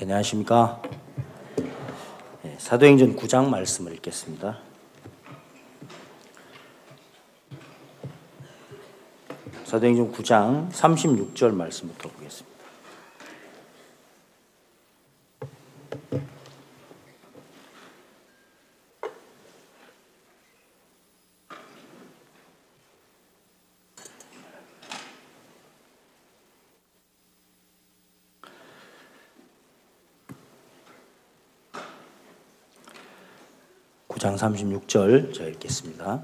안녕하십니까. 사도행전 9장 말씀을 읽겠습니다. 사도행전 9장 36절 말씀부터 보겠습니다. 장 36절 제가 읽겠습니다.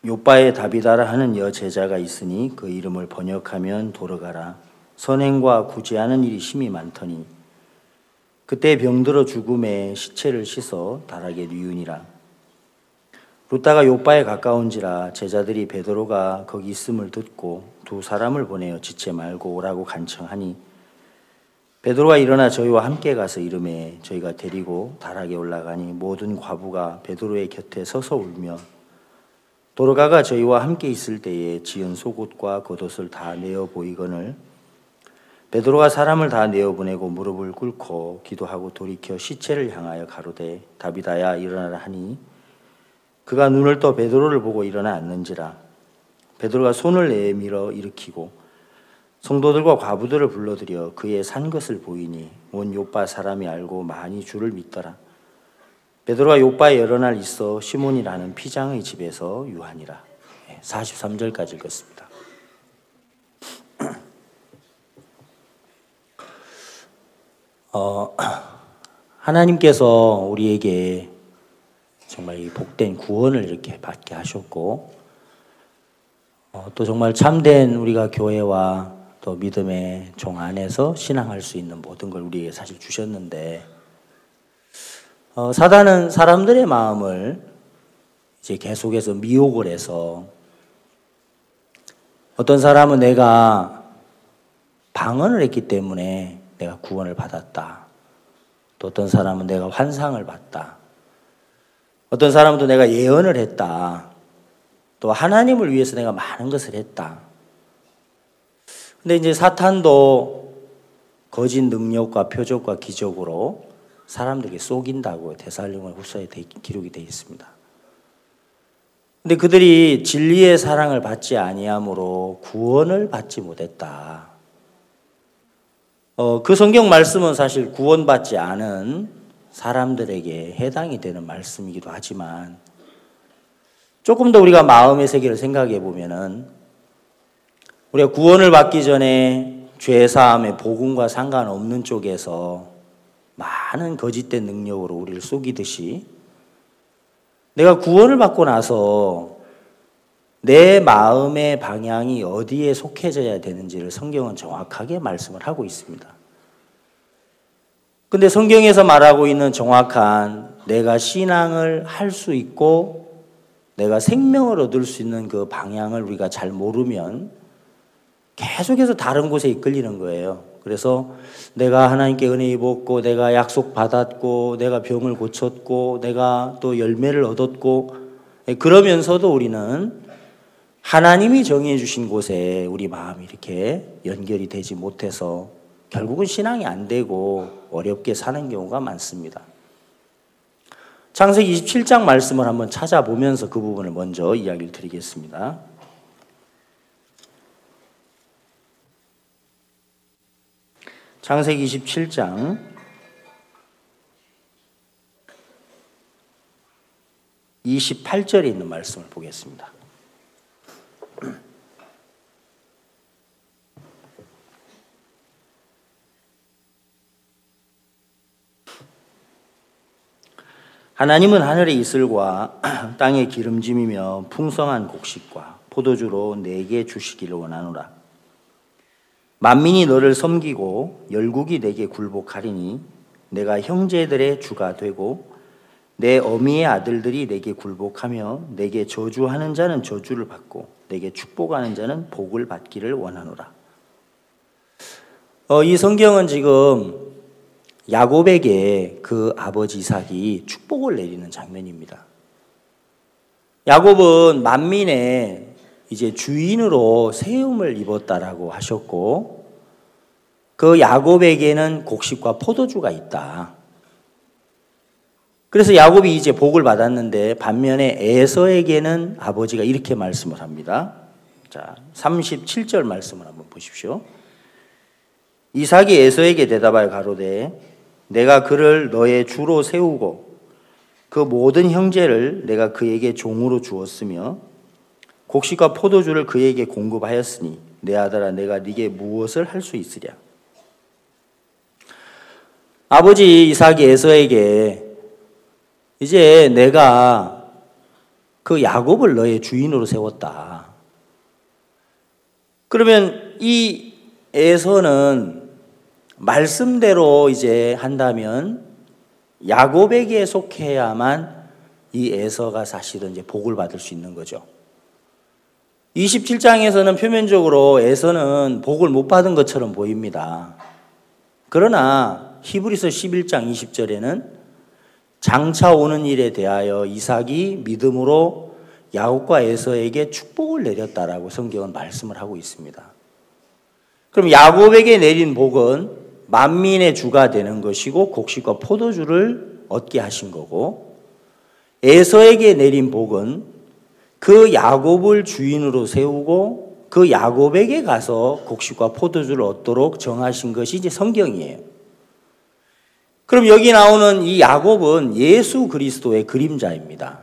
요빠에 다비다라 하는 여제자가 있으니 그 이름을 번역하면 도르가라. 선행과 굳이 하는 일이 심히 많더니 그때 병들어 죽음에 시체를 씻어 다락에 뉘우니라. 루다가 요빠에 가까운지라 제자들이 베드로가 거기 있음을 듣고 두 사람을 보내어 지체 말고 오라고 간청하니 베드로가 일어나 저희와 함께 가서 이르매 저희가 데리고 다락에 올라가니 모든 과부가 베드로의 곁에 서서 울며 도르가가 저희와 함께 있을 때에 지은 속옷과 겉옷을 다 내어 보이거늘 베드로가 사람을 다 내어 보내고 무릎을 꿇고 기도하고 돌이켜 시체를 향하여 가로되 다비다야 일어나라 하니 그가 눈을 떠 베드로를 보고 일어나 앉는지라. 베드로가 손을 내밀어 일으키고 성도들과 과부들을 불러들여 그의 산 것을 보이니 온 요빠 사람이 알고 많이 주를 믿더라. 베드로가 요빠에 여러 날 있어 시몬이라는 피장의 집에서 유하니라. 43절까지 읽었습니다. 하나님께서 우리에게 정말 이 복된 구원을 이렇게 받게 하셨고 또 정말 참된 우리가 교회와 또 믿음의 종 안에서 신앙할 수 있는 모든 걸 우리에게 사실 주셨는데 사단은 사람들의 마음을 이제 계속해서 미혹을 해서 어떤 사람은 내가 방언을 했기 때문에 내가 구원을 받았다. 또 어떤 사람은 내가 환상을 봤다. 어떤 사람은 또 내가 예언을 했다. 또 하나님을 위해서 내가 많은 것을 했다. 근데 이제 사탄도 거짓 능력과 표적과 기적으로 사람들에게 속인다고 데살로니가후서에 기록이 되어 있습니다. 근데 그들이 진리의 사랑을 받지 아니함으로 구원을 받지 못했다. 그 성경 말씀은 사실 구원받지 않은 사람들에게 해당이 되는 말씀이기도 하지만 조금 더 우리가 마음의 세계를 생각해 보면은 우리가 구원을 받기 전에 죄사함의 복음과 상관없는 쪽에서 많은 거짓된 능력으로 우리를 속이듯이 내가 구원을 받고 나서 내 마음의 방향이 어디에 속해져야 되는지를 성경은 정확하게 말씀을 하고 있습니다. 근데 성경에서 말하고 있는 정확한 내가 신앙을 할 수 있고 내가 생명을 얻을 수 있는 그 방향을 우리가 잘 모르면 계속해서 다른 곳에 이끌리는 거예요. 그래서 내가 하나님께 은혜 입었고 내가 약속 받았고 내가 병을 고쳤고 내가 또 열매를 얻었고 그러면서도 우리는 하나님이 정해 주신 곳에 우리 마음이 이렇게 연결이 되지 못해서 결국은 신앙이 안 되고 어렵게 사는 경우가 많습니다. 창세기 27장 말씀을 한번 찾아보면서 그 부분을 먼저 이야기를 드리겠습니다. 창세기 27장 28절에 있는 말씀을 보겠습니다. 하나님은 하늘의 이슬과 땅의 기름짐이며 풍성한 곡식과 포도주로 내게 주시기를 원하노라. 만민이 너를 섬기고 열국이 내게 굴복하리니 내가 형제들의 주가 되고 내 어미의 아들들이 내게 굴복하며 내게 저주하는 자는 저주를 받고 내게 축복하는 자는 복을 받기를 원하노라. 이 성경은 지금 야곱에게 그 아버지 이삭이 축복을 내리는 장면입니다. 야곱은 만민의 이제 주인으로 세움을 입었다라고 하셨고 그 야곱에게는 곡식과 포도주가 있다. 그래서 야곱이 이제 복을 받았는데 반면에 에서에게는 아버지가 이렇게 말씀을 합니다. 자, 37절 말씀을 한번 보십시오. 이삭이 에서에게 대답하여 가로되 내가 그를 너의 주로 세우고 그 모든 형제를 내가 그에게 종으로 주었으며 곡식과 포도주를 그에게 공급하였으니 내 아들아 내가 네게 무엇을 할 수 있으랴. 아버지 이삭이 에서에게 이제 내가 그 야곱을 너의 주인으로 세웠다. 그러면 이 에서는 말씀대로 이제 한다면 야곱에게 속해야만 이 에서가 사실은 이제 복을 받을 수 있는 거죠. 27장에서는 표면적으로 에서는 복을 못 받은 것처럼 보입니다. 그러나 히브리서 11장 20절에는 장차 오는 일에 대하여 이삭이 믿음으로 야곱과 에서에게 축복을 내렸다라고 성경은 말씀을 하고 있습니다. 그럼 야곱에게 내린 복은 만민의 주가 되는 것이고 곡식과 포도주를 얻게 하신 거고, 에서에게 내린 복은 그 야곱을 주인으로 세우고 그 야곱에게 가서 곡식과 포도주를 얻도록 정하신 것이 이제 성경이에요. 그럼 여기 나오는 이 야곱은 예수 그리스도의 그림자입니다.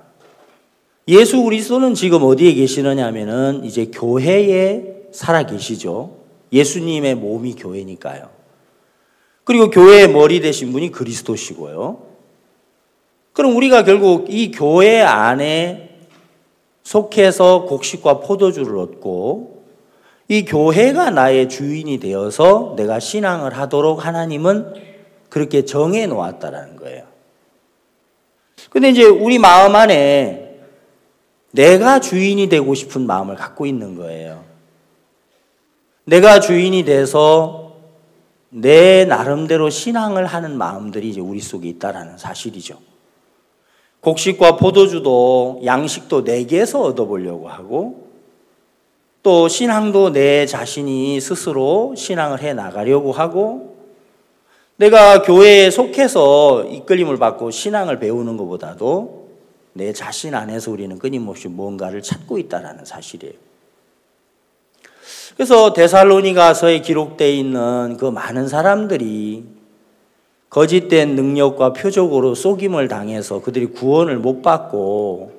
예수 그리스도는 지금 어디에 계시느냐 하면은 이제 교회에 살아 계시죠. 예수님의 몸이 교회니까요. 그리고 교회의 머리 되신 분이 그리스도시고요. 그럼 우리가 결국 이 교회 안에 속해서 곡식과 포도주를 얻고 이 교회가 나의 주인이 되어서 내가 신앙을 하도록 하나님은 그렇게 정해 놓았다라는 거예요. 근데 이제 우리 마음 안에 내가 주인이 되고 싶은 마음을 갖고 있는 거예요. 내가 주인이 돼서 내 나름대로 신앙을 하는 마음들이 이제 우리 속에 있다라는 사실이죠. 곡식과 포도주도 양식도 내게서 얻어보려고 하고 또 신앙도 내 자신이 스스로 신앙을 해 나가려고 하고 내가 교회에 속해서 이끌림을 받고 신앙을 배우는 것보다도 내 자신 안에서 우리는 끊임없이 뭔가를 찾고 있다는 사실이에요. 그래서 데살로니가서에 기록되어 있는 그 많은 사람들이 거짓된 능력과 표적으로 속임을 당해서 그들이 구원을 못 받고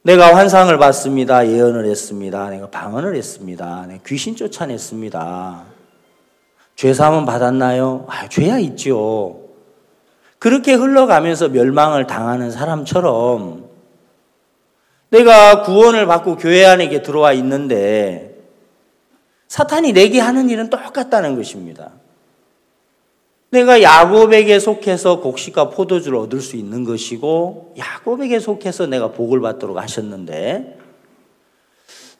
내가 환상을 봤습니다. 예언을 했습니다. 내가 방언을 했습니다. 내가 귀신 쫓아냈습니다. 죄사함은 받았나요? 죄야 있죠. 그렇게 흘러가면서 멸망을 당하는 사람처럼 내가 구원을 받고 교회 안에 들어와 있는데 사탄이 내게 하는 일은 똑같다는 것입니다. 내가 야곱에게 속해서 곡식과 포도주를 얻을 수 있는 것이고 야곱에게 속해서 내가 복을 받도록 하셨는데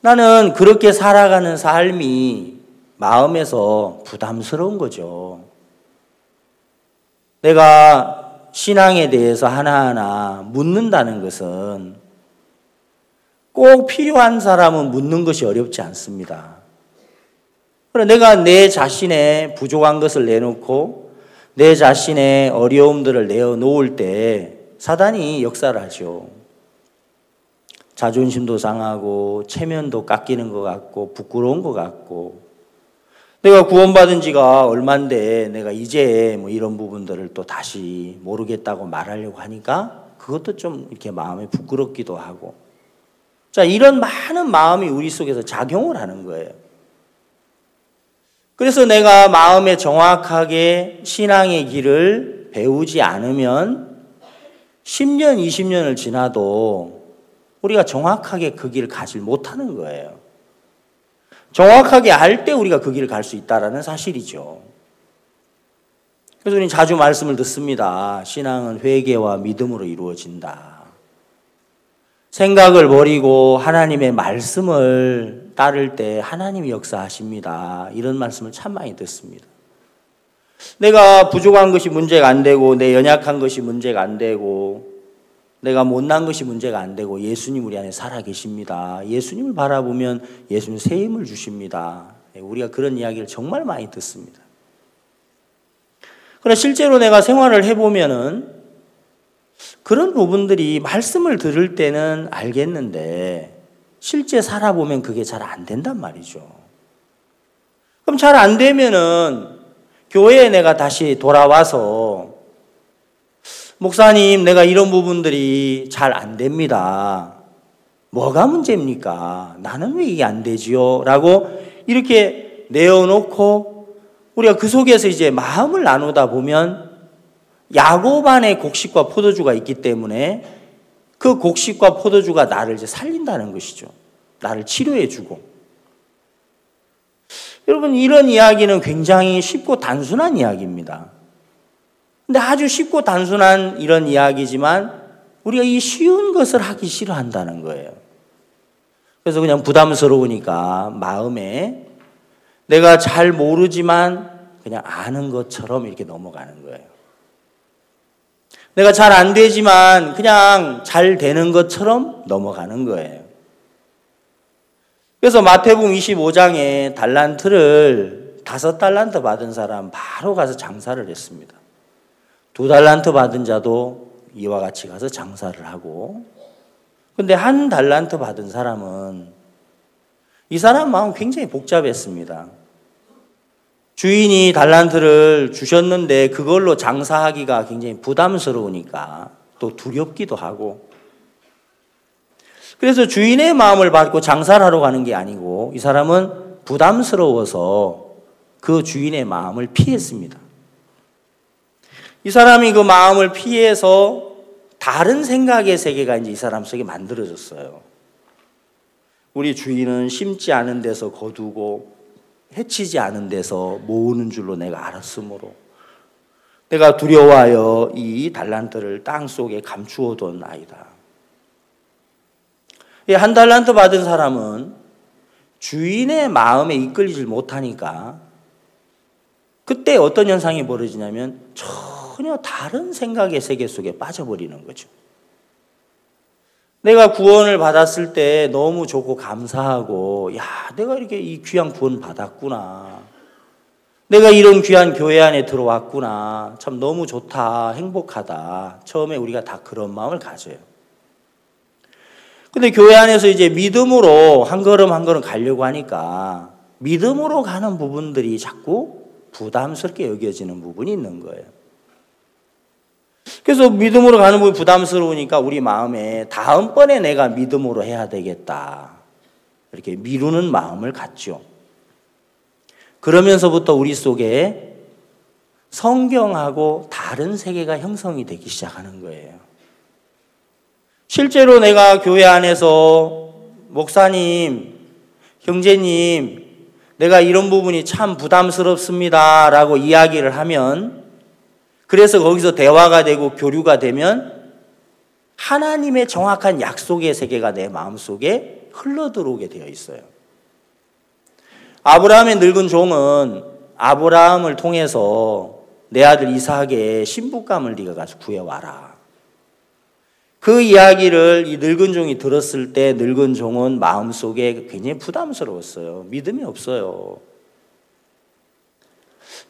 나는 그렇게 살아가는 삶이 마음에서 부담스러운 거죠. 내가 신앙에 대해서 하나하나 묻는다는 것은 꼭 필요한 사람은 묻는 것이 어렵지 않습니다. 그러나 내가 내 자신의 부족한 것을 내놓고 내 자신의 어려움들을 내어놓을 때 사단이 역사를 하죠. 자존심도 상하고 체면도 깎이는 것 같고 부끄러운 것 같고 내가 구원받은 지가 얼만데 내가 이제 뭐 이런 부분들을 또 다시 모르겠다고 말하려고 하니까 그것도 좀 이렇게 마음이 부끄럽기도 하고 자, 이런 많은 마음이 우리 속에서 작용을 하는 거예요. 그래서 내가 마음에 정확하게 신앙의 길을 배우지 않으면 10년, 20년을 지나도 우리가 정확하게 그 길을 가지 못하는 거예요. 정확하게 알 때 우리가 그 길을 갈 수 있다는 사실이죠. 그래서 우리는 자주 말씀을 듣습니다. 신앙은 회개와 믿음으로 이루어진다. 생각을 버리고 하나님의 말씀을 따를 때 하나님이 역사하십니다. 이런 말씀을 참 많이 듣습니다. 내가 부족한 것이 문제가 안 되고 내 연약한 것이 문제가 안 되고 내가 못난 것이 문제가 안 되고 예수님 우리 안에 살아 계십니다. 예수님을 바라보면 예수님 새 힘을 주십니다. 우리가 그런 이야기를 정말 많이 듣습니다. 그러나 실제로 내가 생활을 해보면은 그런 부분들이 말씀을 들을 때는 알겠는데 실제 살아보면 그게 잘 안 된단 말이죠. 그럼 잘 안 되면은 교회에 내가 다시 돌아와서 목사님, 내가 이런 부분들이 잘 안 됩니다. 뭐가 문제입니까? 나는 왜 이게 안 되지요? 라고 이렇게 내어놓고 우리가 그 속에서 이제 마음을 나누다 보면 야곱 안에 곡식과 포도주가 있기 때문에 그 곡식과 포도주가 나를 이제 살린다는 것이죠. 나를 치료해주고. 여러분, 이런 이야기는 굉장히 쉽고 단순한 이야기입니다. 근데 아주 쉽고 단순한 이런 이야기지만 우리가 이 쉬운 것을 하기 싫어한다는 거예요. 그래서 그냥 부담스러우니까 마음에 내가 잘 모르지만 그냥 아는 것처럼 이렇게 넘어가는 거예요. 내가 잘 안 되지만 그냥 잘 되는 것처럼 넘어가는 거예요. 그래서 마태복음 25장에 달란트를 5달란트 받은 사람 바로 가서 장사를 했습니다. 2달란트 받은 자도 이와 같이 가서 장사를 하고, 근데 1달란트 받은 사람은 이 사람 마음 굉장히 복잡했습니다. 주인이 달란트를 주셨는데 그걸로 장사하기가 굉장히 부담스러우니까 또 두렵기도 하고, 그래서 주인의 마음을 받고 장사를 하러 가는 게 아니고 이 사람은 부담스러워서 그 주인의 마음을 피했습니다. 이 사람이 그 마음을 피해서 다른 생각의 세계가 이제 이 사람 속에 만들어졌어요. 우리 주인은 심지 않은 데서 거두고 해치지 않은 데서 모으는 줄로 내가 알았으므로 내가 두려워하여 이 달란트를 땅 속에 감추어둔 아이다. 1달란트 받은 사람은 주인의 마음에 이끌리질 못하니까 그때 어떤 현상이 벌어지냐면 전혀 다른 생각의 세계 속에 빠져버리는 거죠. 내가 구원을 받았을 때 너무 좋고 감사하고, 야, 내가 이렇게 이 귀한 구원 받았구나. 내가 이런 귀한 교회 안에 들어왔구나. 참 너무 좋다, 행복하다. 처음에 우리가 다 그런 마음을 가져요. 근데 교회 안에서 이제 믿음으로 한 걸음 한 걸음 가려고 하니까 믿음으로 가는 부분들이 자꾸 부담스럽게 여겨지는 부분이 있는 거예요. 그래서 믿음으로 가는 부분이 부담스러우니까 우리 마음에 다음번에 내가 믿음으로 해야 되겠다, 이렇게 미루는 마음을 갖죠. 그러면서부터 우리 속에 성경하고 다른 세계가 형성이 되기 시작하는 거예요. 실제로 내가 교회 안에서 목사님, 형제님, 내가 이런 부분이 참 부담스럽습니다 라고 이야기를 하면, 그래서 거기서 대화가 되고 교류가 되면 하나님의 정확한 약속의 세계가 내 마음속에 흘러들어오게 되어 있어요. 아브라함의 늙은 종은 아브라함을 통해서 내 아들 이삭의 신부감을 네가 가서 구해와라. 그 이야기를 이 늙은 종이 들었을 때 늙은 종은 마음속에 굉장히 부담스러웠어요. 믿음이 없어요.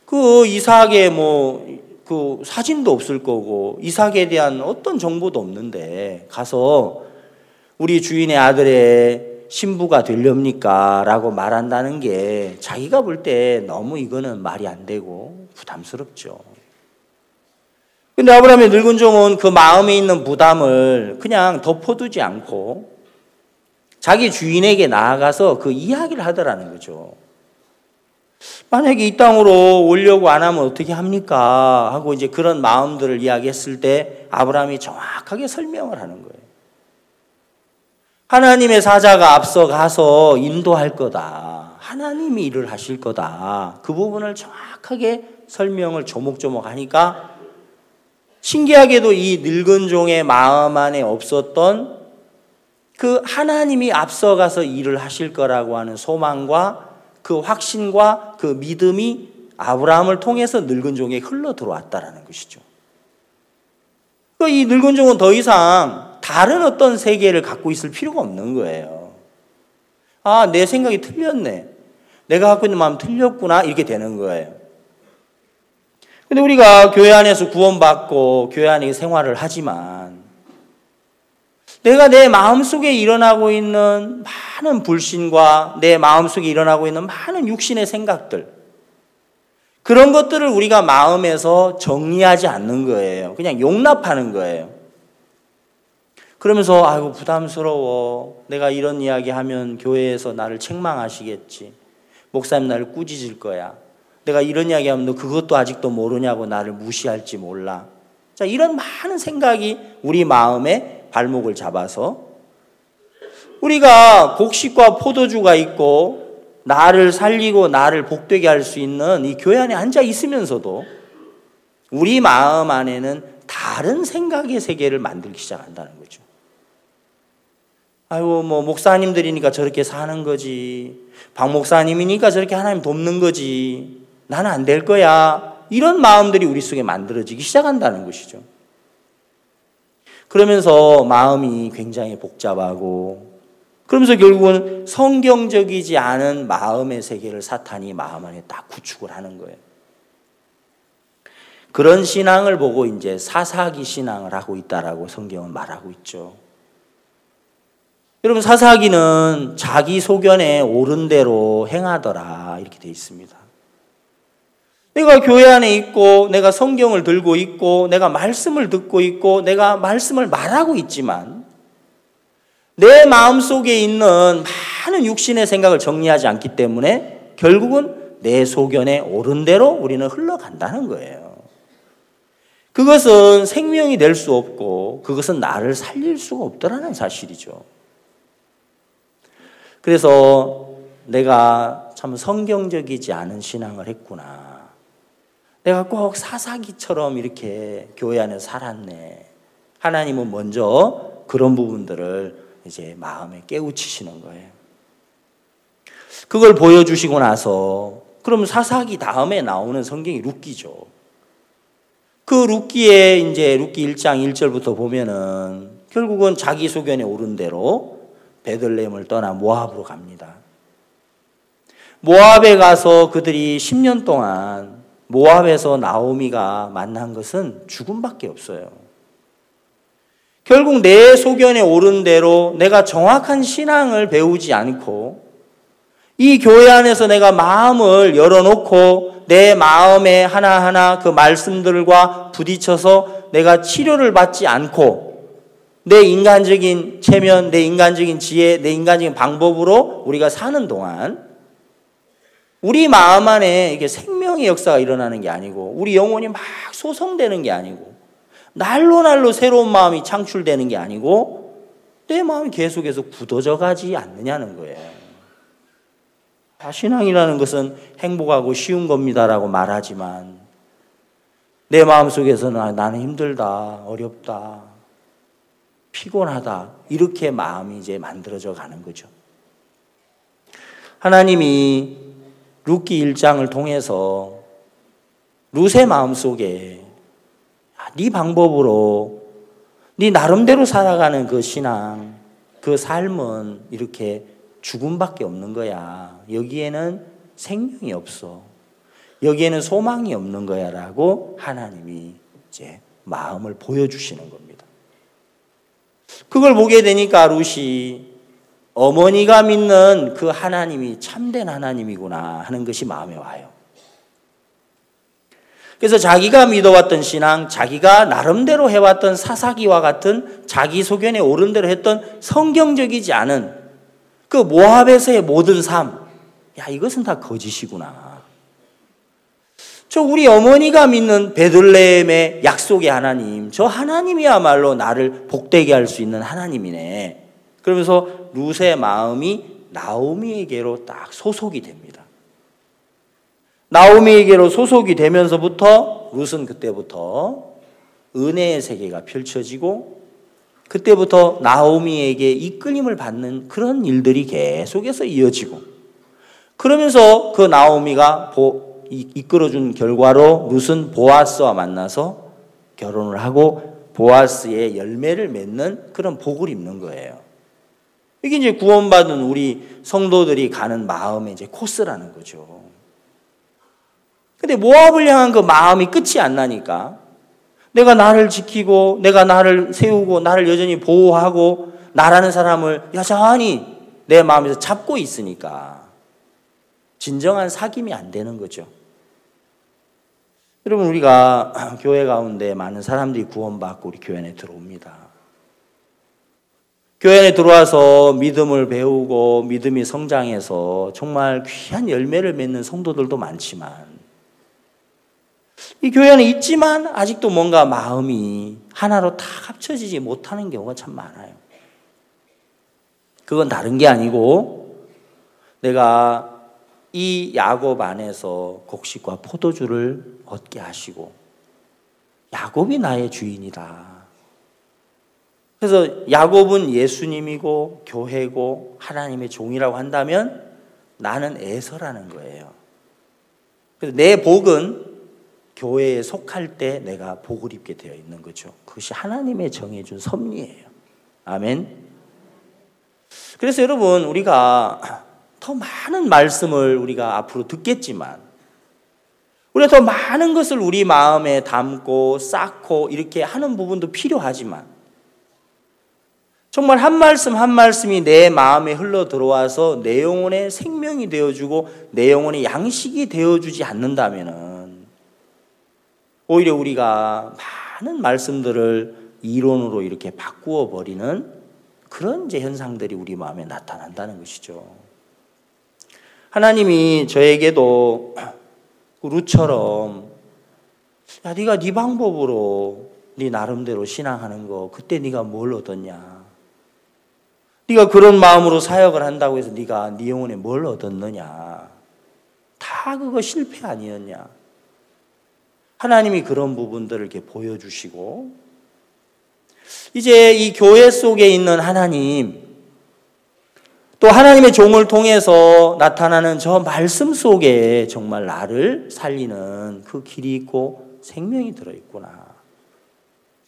그 이삭의 그 사진도 없을 거고 이삭에 대한 어떤 정보도 없는데 가서 우리 주인의 아들의 신부가 되렵니까? 라고 말한다는 게 자기가 볼 때 너무 이거는 말이 안 되고 부담스럽죠. 근데 아브라함의 늙은 종은 그 마음에 있는 부담을 그냥 덮어두지 않고 자기 주인에게 나아가서 그 이야기를 하더라는 거죠. 만약에 이 땅으로 오려고 안 하면 어떻게 합니까? 하고 이제 그런 마음들을 이야기했을 때 아브라함이 정확하게 설명을 하는 거예요. 하나님의 사자가 앞서 가서 인도할 거다. 하나님이 일을 하실 거다. 그 부분을 정확하게 설명을 조목조목 하니까 신기하게도 이 늙은 종의 마음 안에 없었던 그 하나님이 앞서가서 일을 하실 거라고 하는 소망과 그 확신과 그 믿음이 아브라함을 통해서 늙은 종에 흘러 들어왔다라는 것이죠. 이 늙은 종은 더 이상 다른 어떤 세계를 갖고 있을 필요가 없는 거예요. 아, 내 생각이 틀렸네. 내가 갖고 있는 마음 틀렸구나 이렇게 되는 거예요. 근데 우리가 교회 안에서 구원받고 교회 안에 생활을 하지만 내가 내 마음속에 일어나고 있는 많은 불신과 내 마음속에 일어나고 있는 많은 육신의 생각들, 그런 것들을 우리가 마음에서 정리하지 않는 거예요. 그냥 용납하는 거예요. 그러면서 아이고 부담스러워. 내가 이런 이야기 하면 교회에서 나를 책망하시겠지. 목사님 나를 꾸짖을 거야. 내가 이런 이야기 하면 너 그것도 아직도 모르냐고 나를 무시할지 몰라. 자, 이런 많은 생각이 우리 마음에 발목을 잡아서 우리가 곡식과 포도주가 있고 나를 살리고 나를 복되게 할 수 있는 이 교회 안에 앉아 있으면서도 우리 마음 안에는 다른 생각의 세계를 만들기 시작한다는 거죠. 아이고 뭐 목사님들이니까 저렇게 사는 거지. 박 목사님이니까 저렇게 하나님 돕는 거지. 나는 안 될 거야. 이런 마음들이 우리 속에 만들어지기 시작한다는 것이죠. 그러면서 마음이 굉장히 복잡하고 그러면서 결국은 성경적이지 않은 마음의 세계를 사탄이 마음 안에 딱 구축을 하는 거예요. 그런 신앙을 보고 이제 사사기 신앙을 하고 있다라고 성경은 말하고 있죠. 여러분 사사기는 자기 소견에 옳은 대로 행하더라 이렇게 되어 있습니다. 내가 교회 안에 있고 내가 성경을 들고 있고 내가 말씀을 듣고 있고 내가 말씀을 말하고 있지만 내 마음속에 있는 많은 육신의 생각을 정리하지 않기 때문에 결국은 내 소견에 옳은 대로 우리는 흘러간다는 거예요. 그것은 생명이 될 수 없고 그것은 나를 살릴 수가 없더라는 사실이죠. 그래서 내가 참 성경적이지 않은 신앙을 했구나. 내가 꼭 사사기처럼 이렇게 교회 안에 살았네. 하나님은 먼저 그런 부분들을 이제 마음에 깨우치시는 거예요. 그걸 보여주시고 나서 그럼 사사기 다음에 나오는 성경이 룻기죠. 그 룻기에 이제 룻기 1장 1절부터 보면은 결국은 자기 소견에 오른 대로 베들레헴을 떠나 모압으로 갑니다. 모압에 가서 그들이 10년 동안 모압에서 나오미가 만난 것은 죽음밖에 없어요. 결국 내 소견에 오른 대로 내가 정확한 신앙을 배우지 않고 이 교회 안에서 내가 마음을 열어놓고 내 마음에 하나하나 그 말씀들과 부딪혀서 내가 치료를 받지 않고 내 인간적인 체면, 내 인간적인 지혜, 내 인간적인 방법으로 우리가 사는 동안 우리 마음 안에 이게 생명의 역사가 일어나는 게 아니고 우리 영혼이 막 소성되는 게 아니고 날로 새로운 마음이 창출되는 게 아니고 내 마음이 계속해서 굳어져 가지 않느냐는 거예요. 신앙이라는 것은 행복하고 쉬운 겁니다라고 말하지만 내 마음속에서는 나는 힘들다, 어렵다, 피곤하다 이렇게 마음이 이제 만들어져 가는 거죠. 하나님이 룻기 1장을 통해서 룻의 마음속에 네 방법으로 네 나름대로 살아가는 그 신앙, 그 삶은 이렇게 죽음밖에 없는 거야. 여기에는 생명이 없어. 여기에는 소망이 없는 거야 라고 하나님이 이제 마음을 보여주시는 겁니다. 그걸 보게 되니까 룻이 어머니가 믿는 그 하나님이 참된 하나님이구나 하는 것이 마음에 와요. 그래서 자기가 믿어왔던 신앙, 자기가 나름대로 해왔던 사사기와 같은 자기 소견에 오른 대로 했던 성경적이지 않은 그 모압에서의 모든 삶, 야 이것은 다 거짓이구나. 저 우리 어머니가 믿는 베들레헴의 약속의 하나님, 저 하나님이야말로 나를 복되게 할 수 있는 하나님이네. 그러면서 룻의 마음이 나오미에게로 딱 소속이 됩니다. 나오미에게로 소속이 되면서부터 룻은 그때부터 은혜의 세계가 펼쳐지고 그때부터 나오미에게 이끌림을 받는 그런 일들이 계속해서 이어지고 그러면서 그 나오미가 이끌어준 결과로 룻은 보아스와 만나서 결혼을 하고 보아스의 열매를 맺는 그런 복을 입는 거예요. 이게 이제 구원받은 우리 성도들이 가는 마음의 이제 코스라는 거죠. 근데 모압을 향한 그 마음이 끝이 안 나니까 내가 나를 지키고 내가 나를 세우고 나를 여전히 보호하고 나라는 사람을 여전히 내 마음에서 잡고 있으니까 진정한 사귐이 안 되는 거죠. 여러분, 우리가 교회 가운데 많은 사람들이 구원받고 우리 교회 안에 들어옵니다. 교회 안에 들어와서 믿음을 배우고 믿음이 성장해서 정말 귀한 열매를 맺는 성도들도 많지만 이 교회 안에 있지만 아직도 뭔가 마음이 하나로 다 합쳐지지 못하는 경우가 참 많아요. 그건 다른 게 아니고 내가 이 야곱 안에서 곡식과 포도주를 얻게 하시고 야곱이 나의 주인이다. 그래서 야곱은 예수님이고 교회고 하나님의 종이라고 한다면 나는 에서라는 거예요. 그래서 내 복은 교회에 속할 때 내가 복을 입게 되어 있는 거죠. 그것이 하나님의 정해준 섭리예요. 아멘. 그래서 여러분, 우리가 더 많은 말씀을 우리가 앞으로 듣겠지만 우리가 더 많은 것을 우리 마음에 담고 쌓고 이렇게 하는 부분도 필요하지만 정말 한 말씀 한 말씀이 내 마음에 흘러 들어와서 내 영혼의 생명이 되어주고 내 영혼의 양식이 되어주지 않는다면 오히려 우리가 많은 말씀들을 이론으로 이렇게 바꾸어 버리는 그런 이제 현상들이 우리 마음에 나타난다는 것이죠. 하나님이 저에게도 룻처럼 야, 네가 네 방법으로 네 나름대로 신앙하는 거 그때 네가 뭘 얻었냐? 네가 그런 마음으로 사역을 한다고 해서 네가 네 영혼에 뭘 얻었느냐? 다 그거 실패 아니었냐? 하나님이 그런 부분들을 이렇게 보여주시고 이제 이 교회 속에 있는 하나님 또 하나님의 종을 통해서 나타나는 저 말씀 속에 정말 나를 살리는 그 길이 있고 생명이 들어있구나.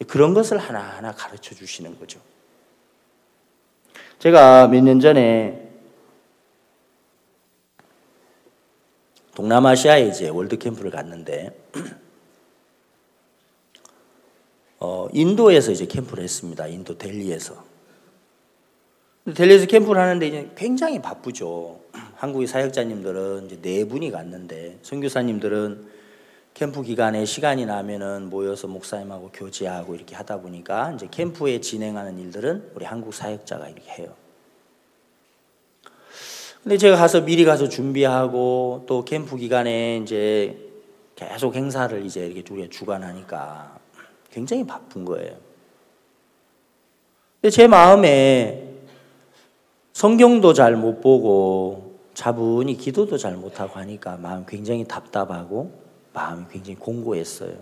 그런 것을 하나하나 가르쳐 주시는 거죠. 제가 몇 년 전에 동남아시아에 이제 월드 캠프를 갔는데 인도에서 이제 캠프를 했습니다. 인도 델리에서. 델리에서 캠프를 하는데 이제 굉장히 바쁘죠. 한국의 사역자님들은 이제 4분이 갔는데 선교사님들은 캠프 기간에 시간이 나면은 모여서 목사님하고 교제하고 이렇게 하다 보니까 이제 캠프에 진행하는 일들은 우리 한국 사역자가 이렇게 해요. 근데 제가 가서 미리 가서 준비하고 또 캠프 기간에 이제 계속 행사를 이제 이렇게 우리가 주관하니까 굉장히 바쁜 거예요. 근데 제 마음에 성경도 잘 못 보고 차분히 기도도 잘 못하고 하니까 마음이 굉장히 답답하고 마음이 굉장히 공고했어요.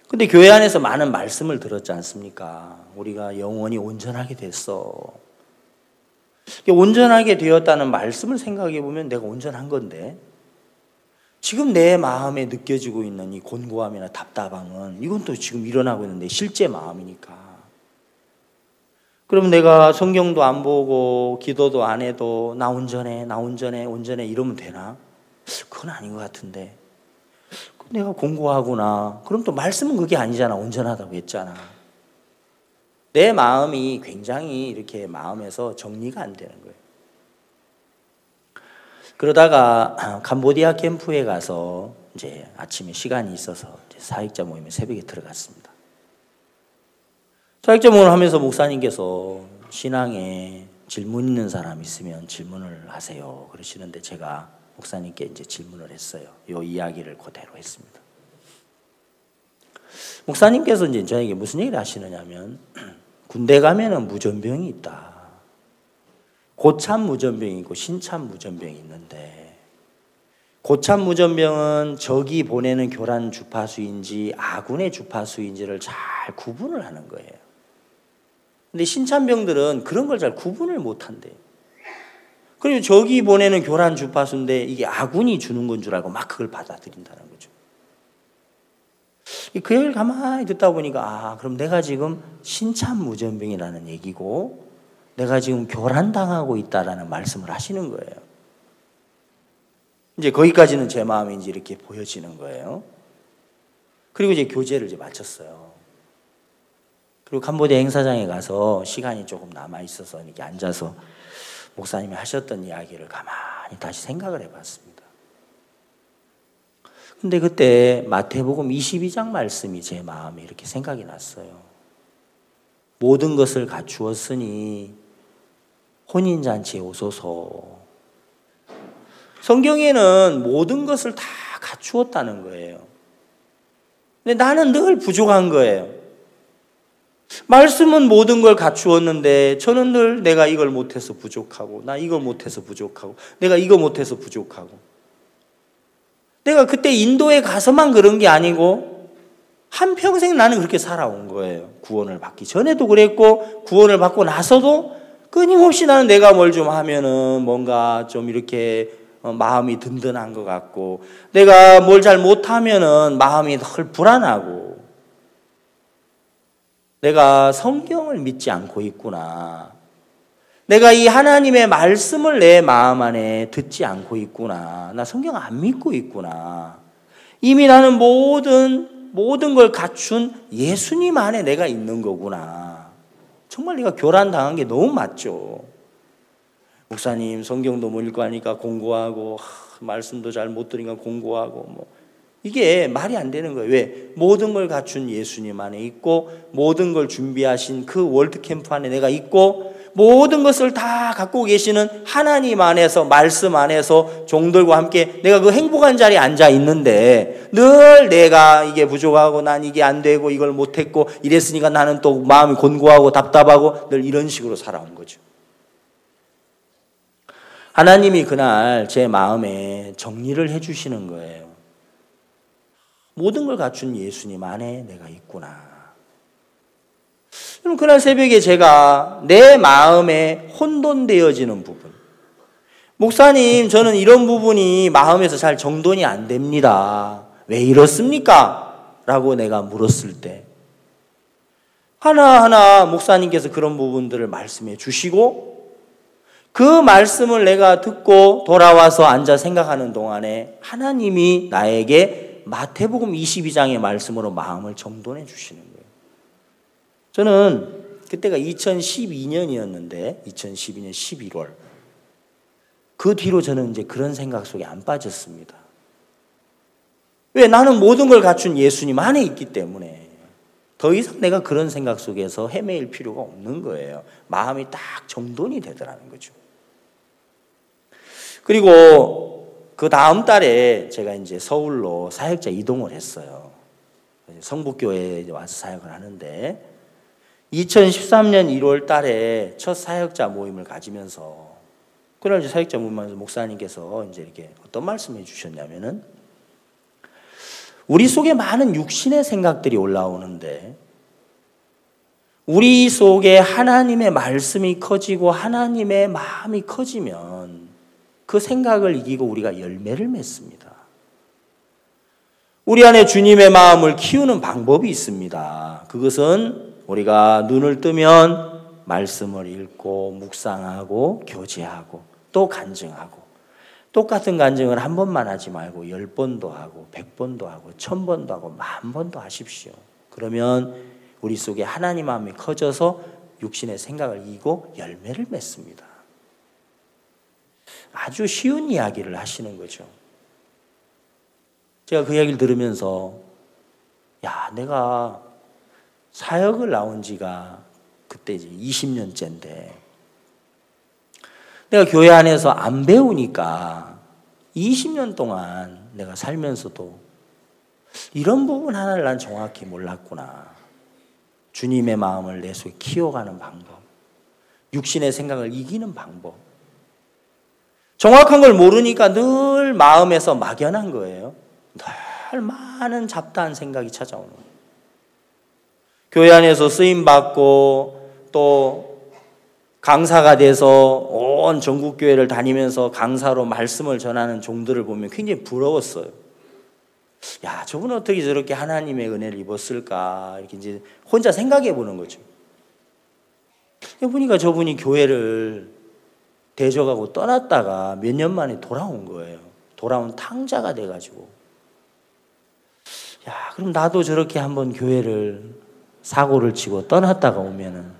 근데 교회 안에서 많은 말씀을 들었지 않습니까? 우리가 영원히 온전하게 됐어. 온전하게 되었다는 말씀을 생각해 보면 내가 온전한 건데 지금 내 마음에 느껴지고 있는 이 곤고함이나 답답함은 이건 또 지금 일어나고 있는데 실제 마음이니까. 그럼 내가 성경도 안 보고 기도도 안 해도 나 온전해 이러면 되나? 그건 아닌 것 같은데. 내가 공고하구나. 그럼 또 말씀은 그게 아니잖아. 온전하다고 했잖아. 내 마음이 굉장히 이렇게 마음에서 정리가 안 되는 거예요. 그러다가 캄보디아 캠프에 가서 이제 아침에 시간이 있어서 이제 사역자 모임에 새벽에 들어갔습니다. 사역자 모임을 하면서 목사님께서 신앙에 질문 있는 사람 있으면 질문을 하세요. 그러시는데 제가 목사님께 이제 질문을 했어요. 이 이야기를 그대로 했습니다. 목사님께서 이제 저에게 무슨 얘기를 하시느냐면 군대 가면은 무전병이 있다. 고참 무전병이 있고 신참 무전병이 있는데 고참 무전병은 적이 보내는 교란 주파수인지 아군의 주파수인지를 잘 구분을 하는 거예요. 근데 신참병들은 그런 걸 잘 구분을 못 한대요. 그리고 적이 보내는 교란 주파수인데 이게 아군이 주는 건 줄 알고 막 그걸 받아들인다는 거죠. 그 얘기를 가만히 듣다 보니까 그럼 내가 지금 신참 무전병이라는 얘기고 내가 지금 교란당하고 있다라는 말씀을 하시는 거예요. 이제 거기까지는 제 마음이 이제 이렇게 보여지는 거예요. 그리고 이제 교제를 이제 마쳤어요. 그리고 캄보디아 행사장에 가서 시간이 조금 남아 있어서 이렇게 앉아서 목사님이 하셨던 이야기를 가만히 다시 생각을 해봤습니다. 근데 그때 마태복음 22장 말씀이 제 마음에 이렇게 생각이 났어요. 모든 것을 갖추었으니 혼인잔치에 오소서. 성경에는 모든 것을 다 갖추었다는 거예요. 근데 나는 늘 부족한 거예요. 말씀은 모든 걸 갖추었는데 저는 늘 내가 이걸 못해서 부족하고, 나 이걸 못해서 부족하고, 내가 이거 못해서 부족하고. 내가 그때 인도에 가서만 그런 게 아니고 한평생 나는 그렇게 살아온 거예요. 구원을 받기 전에도 그랬고 구원을 받고 나서도 끊임없이 나는 내가 뭘 좀 하면은 뭔가 좀 이렇게 마음이 든든한 것 같고, 내가 뭘 잘 못하면은 마음이 늘 불안하고, 내가 성경을 믿지 않고 있구나, 내가 이 하나님의 말씀을 내 마음 안에 듣지 않고 있구나, 나 성경 안 믿고 있구나, 이미 나는 모든 걸 갖춘 예수님 안에 내가 있는 거구나. 정말 내가 교란당한 게 너무 맞죠. 목사님 성경도 못 읽고 하니까 공부하고, 말씀도 잘 못 들으니까 공부하고, 이게 말이 안 되는 거예요. 왜? 모든 걸 갖춘 예수님 안에 있고, 모든 걸 준비하신 그 월드캠프 안에 내가 있고, 모든 것을 다 갖고 계시는 하나님 안에서, 말씀 안에서 종들과 함께 내가 그 행복한 자리에 앉아 있는데, 늘 내가 이게 부족하고 난 이게 안 되고 이걸 못했고 이랬으니까 나는 또 마음이 곤고하고 답답하고 늘 이런 식으로 살아온 거죠. 하나님이 그날 제 마음에 정리를 해주시는 거예요. 모든 걸 갖춘 예수님 안에 내가 있구나. 그럼 그날 새벽에 제가 내 마음에 혼돈되어지는 부분, 목사님 저는 이런 부분이 마음에서 잘 정돈이 안 됩니다, 왜 이렇습니까? 라고 내가 물었을 때 하나하나 목사님께서 그런 부분들을 말씀해 주시고, 그 말씀을 내가 듣고 돌아와서 앉아 생각하는 동안에 하나님이 나에게 마태복음 22장의 말씀으로 마음을 정돈해 주시는 거예요. 저는 그때가 2012년이었는데 2012년 11월, 그 뒤로 저는 이제 그런 생각 속에 안 빠졌습니다. 왜? 나는 모든 걸 갖춘 예수님 안에 있기 때문에 더 이상 내가 그런 생각 속에서 헤매일 필요가 없는 거예요. 마음이 딱 정돈이 되더라는 거죠. 그리고 그 다음 달에 제가 이제 서울로 사역자 이동을 했어요. 성북교회에 와서 사역을 하는데 2013년 1월 달에 첫 사역자 모임을 가지면서, 그날 이제 사역자 모임에서 목사님께서 이제 이렇게 어떤 말씀을 해주셨냐면은, 우리 속에 많은 육신의 생각들이 올라오는데 우리 속에 하나님의 말씀이 커지고 하나님의 마음이 커지면 그 생각을 이기고 우리가 열매를 맺습니다. 우리 안에 주님의 마음을 키우는 방법이 있습니다. 그것은 우리가 눈을 뜨면 말씀을 읽고 묵상하고 교제하고 또 간증하고, 똑같은 간증을 한 번만 하지 말고 10번도 하고 100번도 하고 1000번도 하고 10,000번도 하십시오. 그러면 우리 속에 하나님 마음이 커져서 육신의 생각을 이기고 열매를 맺습니다. 아주 쉬운 이야기를 하시는 거죠. 제가 그 이야기를 들으면서, 야, 내가 사역을 나온 지가 그때 이제 20년째인데 내가 교회 안에서 안 배우니까 20년 동안 내가 살면서도 이런 부분 하나를 난 정확히 몰랐구나. 주님의 마음을 내 속에 키워가는 방법, 육신의 생각을 이기는 방법, 정확한 걸 모르니까 늘 마음에서 막연한 거예요. 늘 많은 잡다한 생각이 찾아오는 거예요. 교회 안에서 쓰임받고 또 강사가 돼서 온 전국교회를 다니면서 강사로 말씀을 전하는 종들을 보면 굉장히 부러웠어요. 야, 저분은 어떻게 저렇게 하나님의 은혜를 입었을까? 이렇게 이제 혼자 생각해 보는 거죠. 보니까 저분이 교회를 대적하고 떠났다가 몇 년 만에 돌아온 거예요. 돌아온 탕자가 돼가지고, 야, 그럼 나도 저렇게 한번 교회를 사고를 치고 떠났다가 오면은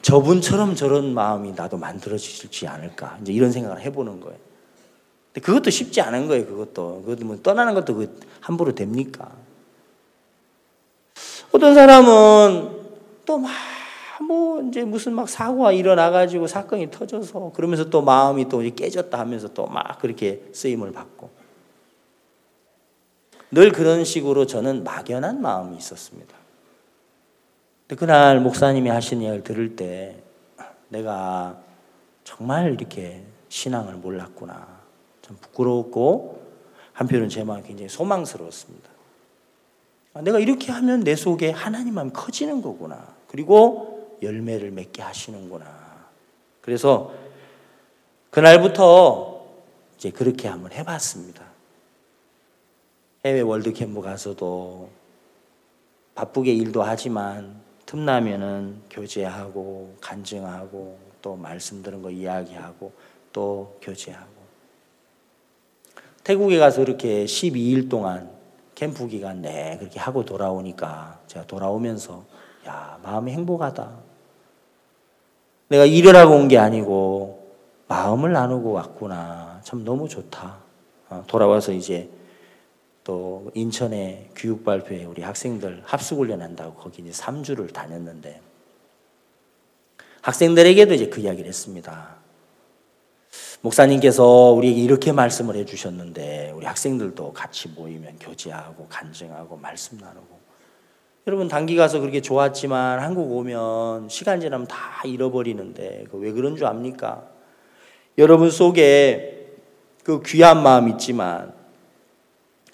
저분처럼 저런 마음이 나도 만들어지지 않을까, 이제 이런 생각을 해보는 거예요. 근데 그것도 쉽지 않은 거예요. 그것도 뭐 떠나는 것도 함부로 됩니까? 어떤 사람은 또 이제 무슨 사고가 일어나가지고 사건이 터져서 그러면서 또 마음이 또 깨졌다 하면서 또 그렇게 쓰임을 받고, 늘 그런 식으로 저는 막연한 마음이 있었습니다. 근데 그날 목사님이 하신 이야기를 들을 때 내가 정말 이렇게 신앙을 몰랐구나, 좀 부끄러웠고 한편으로는 제 마음이 굉장히 소망스러웠습니다. 내가 이렇게 하면 내 속에 하나님 마음이 커지는 거구나, 그리고 열매를 맺게 하시는구나. 그래서 그날부터 이제 그렇게 한번 해봤습니다. 해외 월드캠프 가서도 바쁘게 일도 하지만 틈나면은 교제하고 간증하고 또 말씀 들은 거 이야기하고 또 교제하고, 태국에 가서 이렇게 12일 동안 캠프 기간 내 그렇게 하고 돌아오니까 제가 돌아오면서 야, 마음이 행복하다. 내가 일을 하고 온 게 아니고 마음을 나누고 왔구나. 참 너무 좋다. 돌아와서 이제 또 인천에 교육발표회 우리 학생들 합숙훈련 한다고 거기 이제 3주를 다녔는데, 학생들에게도 이제 그 이야기를 했습니다. 목사님께서 우리에게 이렇게 말씀을 해주셨는데 우리 학생들도 같이 모이면 교제하고 간증하고 말씀 나누고, 여러분 단기 가서 그렇게 좋았지만 한국 오면 시간 지나면 다 잃어버리는데 왜 그런 줄 압니까? 여러분 속에 그 귀한 마음 있지만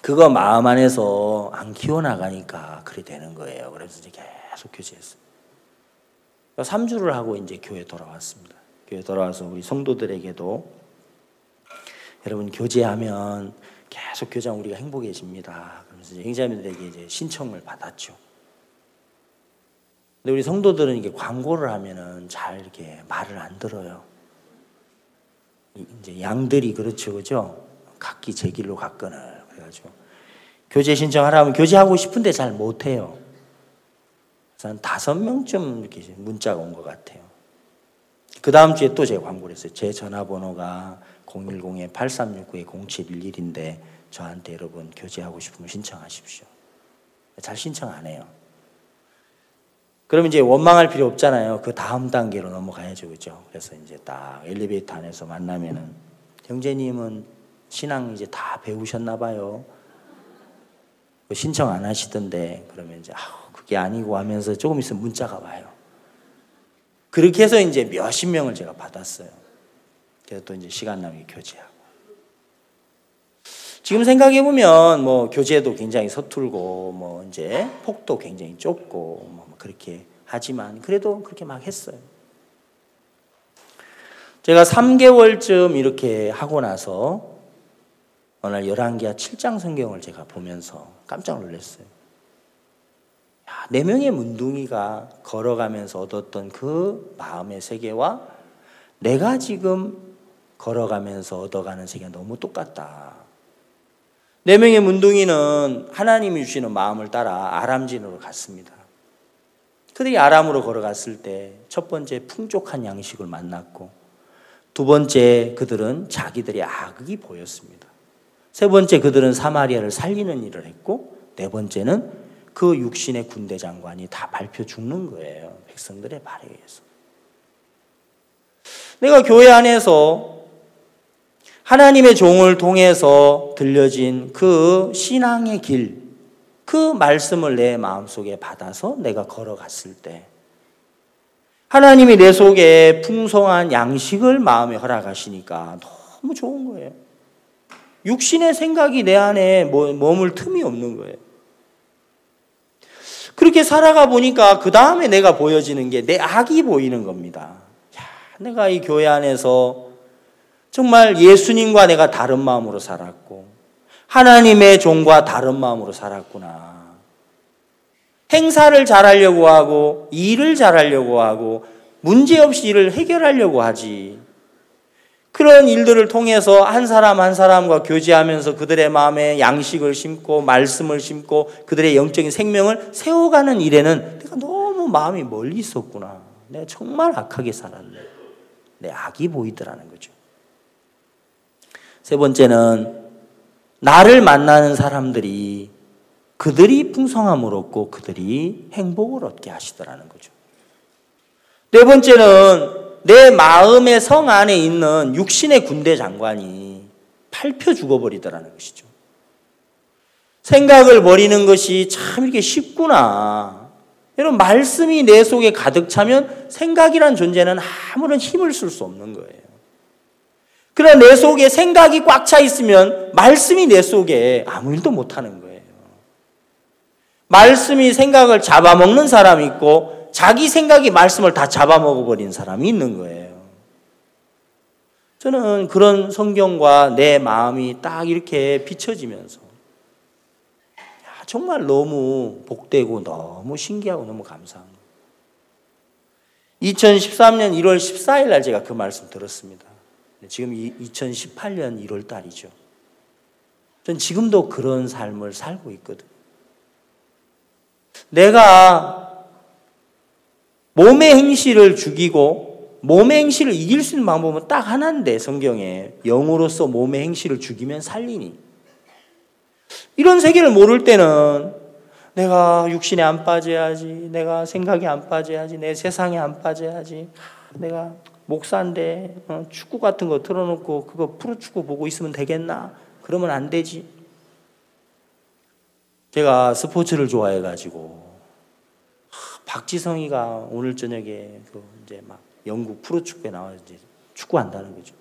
그거 마음 안에서 안 키워나가니까 그래 되는 거예요. 그래서 이제 계속 교제했어요. 3주를 하고 이제 교회 돌아왔습니다. 교회 돌아와서 우리 성도들에게도 여러분 교제하면 계속 교제하면 우리가 행복해집니다. 그러면서 이제 행자님들에게 이제 신청을 받았죠. 근데 우리 성도들은 이게 광고를 하면은 잘 이렇게 말을 안 들어요. 이제 양들이 그렇죠, 그죠? 각기 제 길로 갔거늘. 그래가지고 교제 신청하라면 교제하고 싶은데 잘 못해요. 그래서 한 5명쯤 이렇게 문자가 온 것 같아요. 그 다음 주에 또 제가 광고를 했어요. 제 전화번호가 010-8369-0711인데 저한테 여러분 교제하고 싶으면 신청하십시오. 잘 신청 안 해요. 그러면 이제 원망할 필요 없잖아요. 그 다음 단계로 넘어가야죠, 그죠? 그래서 이제 딱 엘리베이터 안에서 만나면은 형제님은 신앙 이제 다 배우셨나 봐요. 신청 안 하시던데, 그러면 이제 그게 아니고 하면서 조금 있으면 문자가 와요. 그렇게 해서 이제 몇십 명을 제가 받았어요. 그래서 또 이제 시간 나면 교제하고. 지금 생각해보면 뭐 교제도 굉장히 서툴고 뭐 이제 폭도 굉장히 좁고 뭐 그렇게 하지만 그래도 그렇게 막 했어요. 제가 3개월쯤 이렇게 하고 나서 어느 날 열왕기하 7장 성경을 제가 보면서 깜짝 놀랐어요. 4명의 문둥이가 걸어가면서 얻었던 그 마음의 세계와 내가 지금 걸어가면서 얻어가는 세계가 너무 똑같다. 4명의 문둥이는 하나님이 주시는 마음을 따라 아람진으로 갔습니다. 그들이 아람으로 걸어갔을 때 첫 번째 풍족한 양식을 만났고, 두 번째 그들은 자기들의 악이 보였습니다. 세 번째 그들은 사마리아를 살리는 일을 했고, 네 번째는 그 육신의 군대 장관이 다 밟혀 죽는 거예요. 백성들의 말에 의해서. 내가 교회 안에서 하나님의 종을 통해서 들려진 그 신앙의 길, 그 말씀을 내 마음속에 받아서 내가 걸어갔을 때 하나님이 내 속에 풍성한 양식을 마음에 허락하시니까 너무 좋은 거예요. 육신의 생각이 내 안에 머물 틈이 없는 거예요. 그렇게 살아가 보니까 그 다음에 내가 보여지는 게 내 악이 보이는 겁니다. 야, 내가 이 교회 안에서 정말 예수님과 내가 다른 마음으로 살았고 하나님의 종과 다른 마음으로 살았구나. 행사를 잘하려고 하고 일을 잘하려고 하고 문제없이 이를 해결하려고 하지. 그런 일들을 통해서 한 사람 한 사람과 교제하면서 그들의 마음에 양식을 심고 말씀을 심고 그들의 영적인 생명을 세워가는 일에는 내가 너무 마음이 멀리 있었구나. 내가 정말 악하게 살았네. 내 악이 보이더라는 거죠. 세 번째는 나를 만나는 사람들이 그들이 풍성함을 얻고 그들이 행복을 얻게 하시더라는 거죠. 네 번째는 내 마음의 성 안에 있는 육신의 군대 장관이 밟혀 죽어버리더라는 것이죠. 생각을 버리는 것이 참 이렇게 쉽구나. 여러분, 말씀이 내 속에 가득 차면 생각이란 존재는 아무런 힘을 쓸 수 없는 거예요. 그러나 내 속에 생각이 꽉 차 있으면 말씀이 내 속에 아무 일도 못하는 거예요. 말씀이 생각을 잡아먹는 사람이 있고 자기 생각이 말씀을 다 잡아먹어버린 사람이 있는 거예요. 저는 그런 성경과 내 마음이 딱 이렇게 비춰지면서 정말 너무 복되고 너무 신기하고 너무 감사한 거예요. 2013년 1월 14일 날 제가 그 말씀 들었습니다. 지금 2018년 1월 달이죠. 전 지금도 그런 삶을 살고 있거든요. 내가 몸의 행실을 죽이고 몸의 행실을 이길 수 있는 방법은 딱 하나인데, 성경에 영으로서 몸의 행실을 죽이면 살리니. 이런 세계를 모를 때는 내가 육신에 안 빠져야지, 내가 생각에 안 빠져야지, 내 세상에 안 빠져야지, 내가 목사인데 축구 같은 거 틀어놓고 그거 프로축구 보고 있으면 되겠나? 그러면 안 되지. 제가 스포츠를 좋아해가지고 박지성이가 오늘 저녁에 이제 막 영국 프로축구에 나와서 이제 축구한다는 거죠.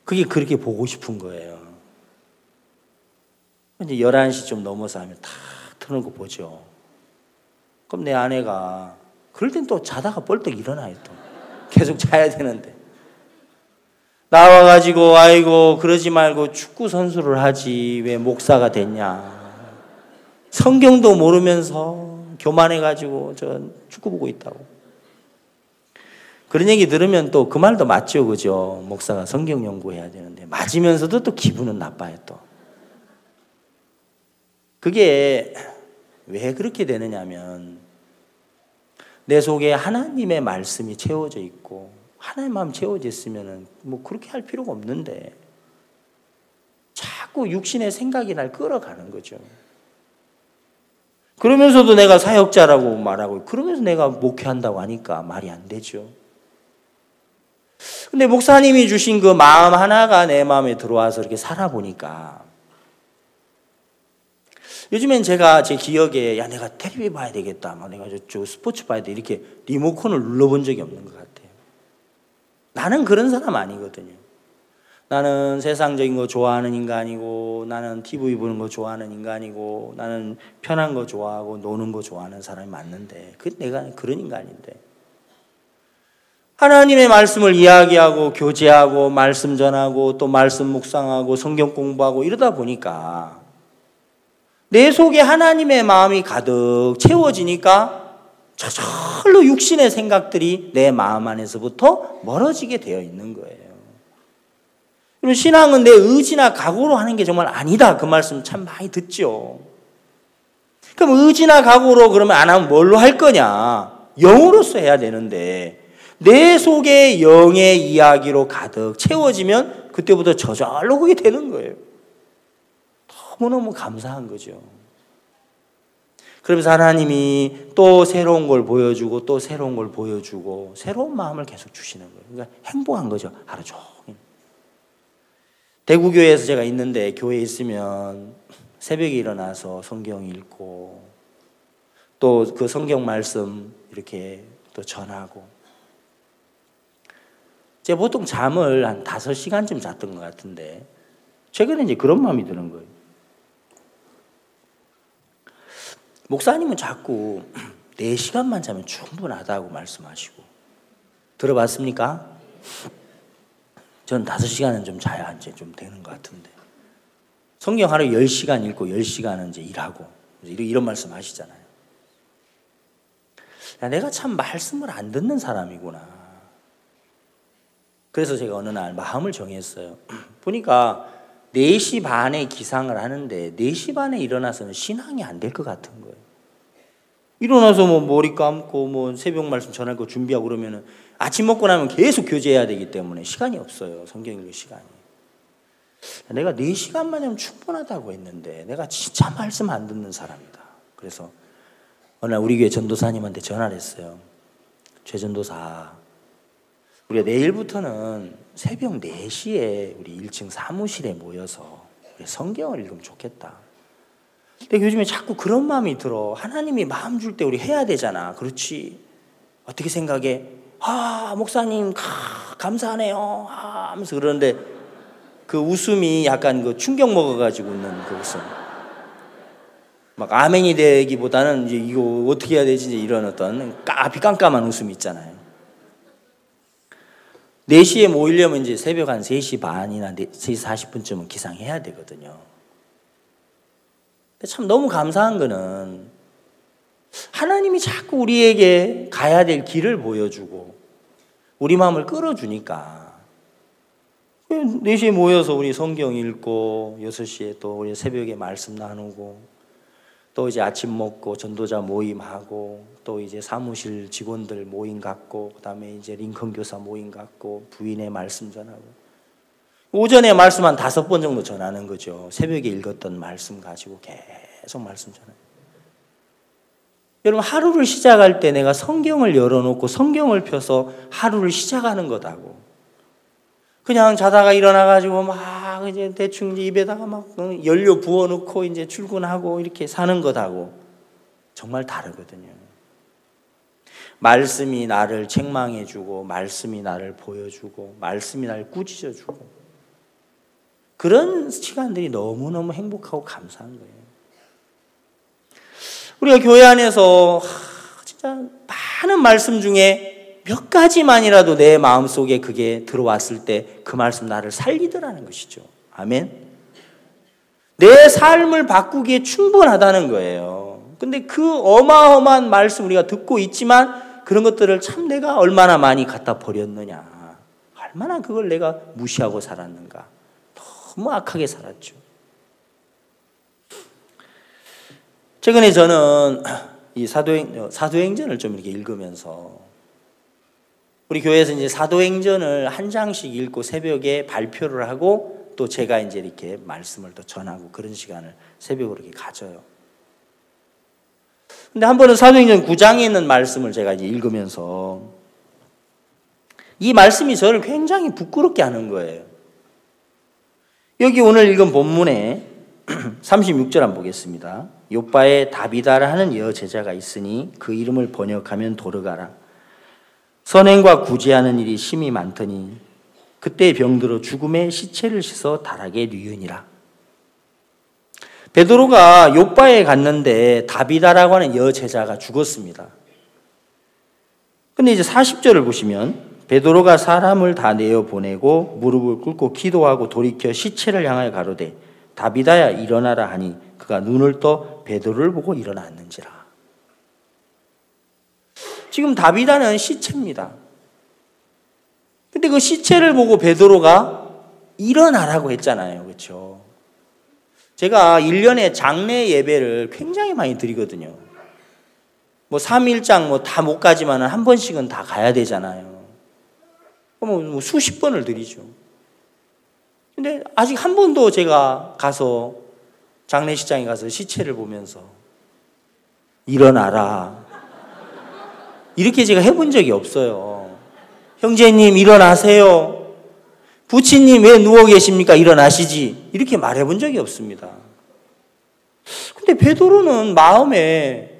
그게 그렇게 보고 싶은 거예요. 이제 11시 좀 넘어서 하면 탁 틀어놓고 보죠. 그럼 내 아내가 그럴 땐 또 자다가 벌떡 일어나요. 또 계속 자야 되는데 나와가지고 아이고 그러지 말고 축구 선수를 하지 왜 목사가 됐냐. 성경도 모르면서 교만해가지고 저 축구 보고 있다고. 그런 얘기 들으면 또 그 말도 맞죠, 그죠? 목사가 성경 연구해야 되는데 맞으면서도 또 기분은 나빠요. 또 그게 왜 그렇게 되느냐면 내 속에 하나님의 말씀이 채워져 있고 하나님의 마음 채워져 있으면 뭐 그렇게 할 필요가 없는데 자꾸 육신의 생각이 날 끌어가는 거죠. 그러면서도 내가 사역자라고 말하고 그러면서 내가 목회한다고 하니까 말이 안 되죠. 근데 목사님이 주신 그 마음 하나가 내 마음에 들어와서 이렇게 살아보니까 요즘엔 제가 제 기억에 야 내가 텔레비 봐야 되겠다, 막 내가 저 스포츠 봐야 돼 이렇게 리모컨을 눌러본 적이 없는 것 같아요. 나는 그런 사람 아니거든요. 나는 세상적인 거 좋아하는 인간이고 나는 TV 보는 거 좋아하는 인간이고 나는 편한 거 좋아하고 노는 거 좋아하는 사람이 맞는데 내가 그런 인간인데 하나님의 말씀을 이야기하고 교제하고 말씀 전하고 또 말씀 묵상하고 성경 공부하고 이러다 보니까 내 속에 하나님의 마음이 가득 채워지니까 저절로 육신의 생각들이 내 마음 안에서부터 멀어지게 되어 있는 거예요. 그리고 신앙은 내 의지나 각오로 하는 게 정말 아니다. 그 말씀 참 많이 듣죠. 그럼 의지나 각오로 그러면 안 하면 뭘로 할 거냐? 영으로서 해야 되는데 내 속에 영의 이야기로 가득 채워지면 그때부터 저절로 그게 되는 거예요. 너무너무 감사한 거죠. 그러면서 하나님이 또 새로운 걸 보여주고 또 새로운 걸 보여주고 새로운 마음을 계속 주시는 거예요. 그러니까 행복한 거죠. 하루 종일. 대구교회에서 제가 있는데 교회에 있으면 새벽에 일어나서 성경 읽고 또 그 성경 말씀 이렇게 또 전하고 제가 보통 잠을 한 5시간쯤 잤던 것 같은데 최근에 이제 그런 마음이 드는 거예요. 목사님은 자꾸 4시간만 자면 충분하다고 말씀하시고 들어봤습니까? 저는 5시간은 좀 자야 이제 좀 되는 것 같은데 성경 하루 10시간 읽고 10시간은 이제 일하고 이런 말씀 하시잖아요. 야, 내가 참 말씀을 안 듣는 사람이구나. 그래서 제가 어느 날 마음을 정했어요. 보니까 4시 반에 기상을 하는데 4시 반에 일어나서는 신앙이 안 될 것 같은 거예요. 일어나서 뭐 머리 감고 뭐 새벽 말씀 전할 거 준비하고 그러면은 아침 먹고 나면 계속 교제해야 되기 때문에 시간이 없어요. 성경 읽을 시간이. 내가 4시간만 하면 충분하다고 했는데 내가 진짜 말씀 안 듣는 사람이다. 그래서 어느 날 우리 교회 전도사님한테 전화를 했어요. 최 전도사, 우리가 내일부터는 새벽 4시에 우리 1층 사무실에 모여서 성경을 읽으면 좋겠다. 근데 요즘에 자꾸 그런 마음이 들어. 하나님이 마음 줄 때 우리 해야 되잖아. 그렇지. 어떻게 생각해? 목사님 감사하네요 하면서 그러는데 그 웃음이 약간 그 충격 먹어가지고 웃는 그 웃음. 막 아멘이 되기보다는 이제 이거 어떻게 해야 되지? 이런 어떤 깜깜한 웃음이 있잖아요. 4시에 모이려면 이제 새벽 한 3시 반이나 3시 40분쯤은 기상해야 되거든요. 근데 참 너무 감사한 거는 하나님이 자꾸 우리에게 가야 될 길을 보여주고 우리 마음을 끌어주니까 4시에 모여서 우리 성경 읽고 6시에 또 우리 새벽에 말씀 나누고 또 이제 아침 먹고 전도자 모임하고 또 이제 사무실 직원들 모임 갖고 그다음에 이제 링컨 교사 모임 갖고 부인의 말씀 전하고 오전에 말씀 한 5번 정도 전하는 거죠. 새벽에 읽었던 말씀 가지고 계속 말씀 전해요. 여러분 하루를 시작할 때 내가 성경을 열어놓고 성경을 펴서 하루를 시작하는 거다고. 그냥 자다가 일어나가지고 막 이제 대충 입에다가 막 연료 부어놓고 이제 출근하고 이렇게 사는 것하고 정말 다르거든요. 말씀이 나를 책망해주고, 말씀이 나를 보여주고, 말씀이 나를 꾸짖어주고, 그런 시간들이 너무너무 행복하고 감사한 거예요. 우리가 교회 안에서 진짜 많은 말씀 중에 몇 가지만이라도 내 마음속에 그게 들어왔을 때 그 말씀 나를 살리더라는 것이죠. 아멘. 내 삶을 바꾸기에 충분하다는 거예요. 근데 그 어마어마한 말씀 우리가 듣고 있지만 그런 것들을 참 내가 얼마나 많이 갖다 버렸느냐. 얼마나 그걸 내가 무시하고 살았는가. 너무 악하게 살았죠. 최근에 저는 이 사도행전을 좀 이렇게 읽으면서 우리 교회에서 이제 사도행전을 한 장씩 읽고 새벽에 발표를 하고 또 제가 이제 이렇게 말씀을 또 전하고 그런 시간을 새벽으로 이렇게 가져요. 근데 한 번은 사도행전 9장에 있는 말씀을 제가 이제 읽으면서 이 말씀이 저를 굉장히 부끄럽게 하는 거예요. 여기 오늘 읽은 본문에 36절 한번 보겠습니다. 요빠에 다비다라 하는 여제자가 있으니 그 이름을 번역하면 도르가라. 선행과 구제하는 일이 심히 많더니 그때 병들어 죽음의 시체를 씻어 다락에 뉘으니라. 베드로가 요빠에 갔는데 다비다라고 하는 여제자가 죽었습니다. 근데 이제 40절을 보시면 베드로가 사람을 다 내어 보내고 무릎을 꿇고 기도하고 돌이켜 시체를 향하여 가로되 다비다야 일어나라 하니 그가 눈을 떠 베드로를 보고 일어났는지라. 지금 다비다는 시체입니다. 근데 그 시체를 보고 베드로가 일어나라고 했잖아요. 그렇죠? 제가 1년에 장례 예배를 굉장히 많이 드리거든요. 뭐 3일장 뭐 다 못 가지만 한 번씩은 다 가야 되잖아요. 뭐 수십 번을 드리죠. 근데 아직 한 번도 제가 가서 장례식장에 가서 시체를 보면서 일어나라 이렇게 제가 해본 적이 없어요. 형제님 일어나세요. 부친님 왜 누워 계십니까? 일어나시지. 이렇게 말해본 적이 없습니다. 근데 베드로는 마음에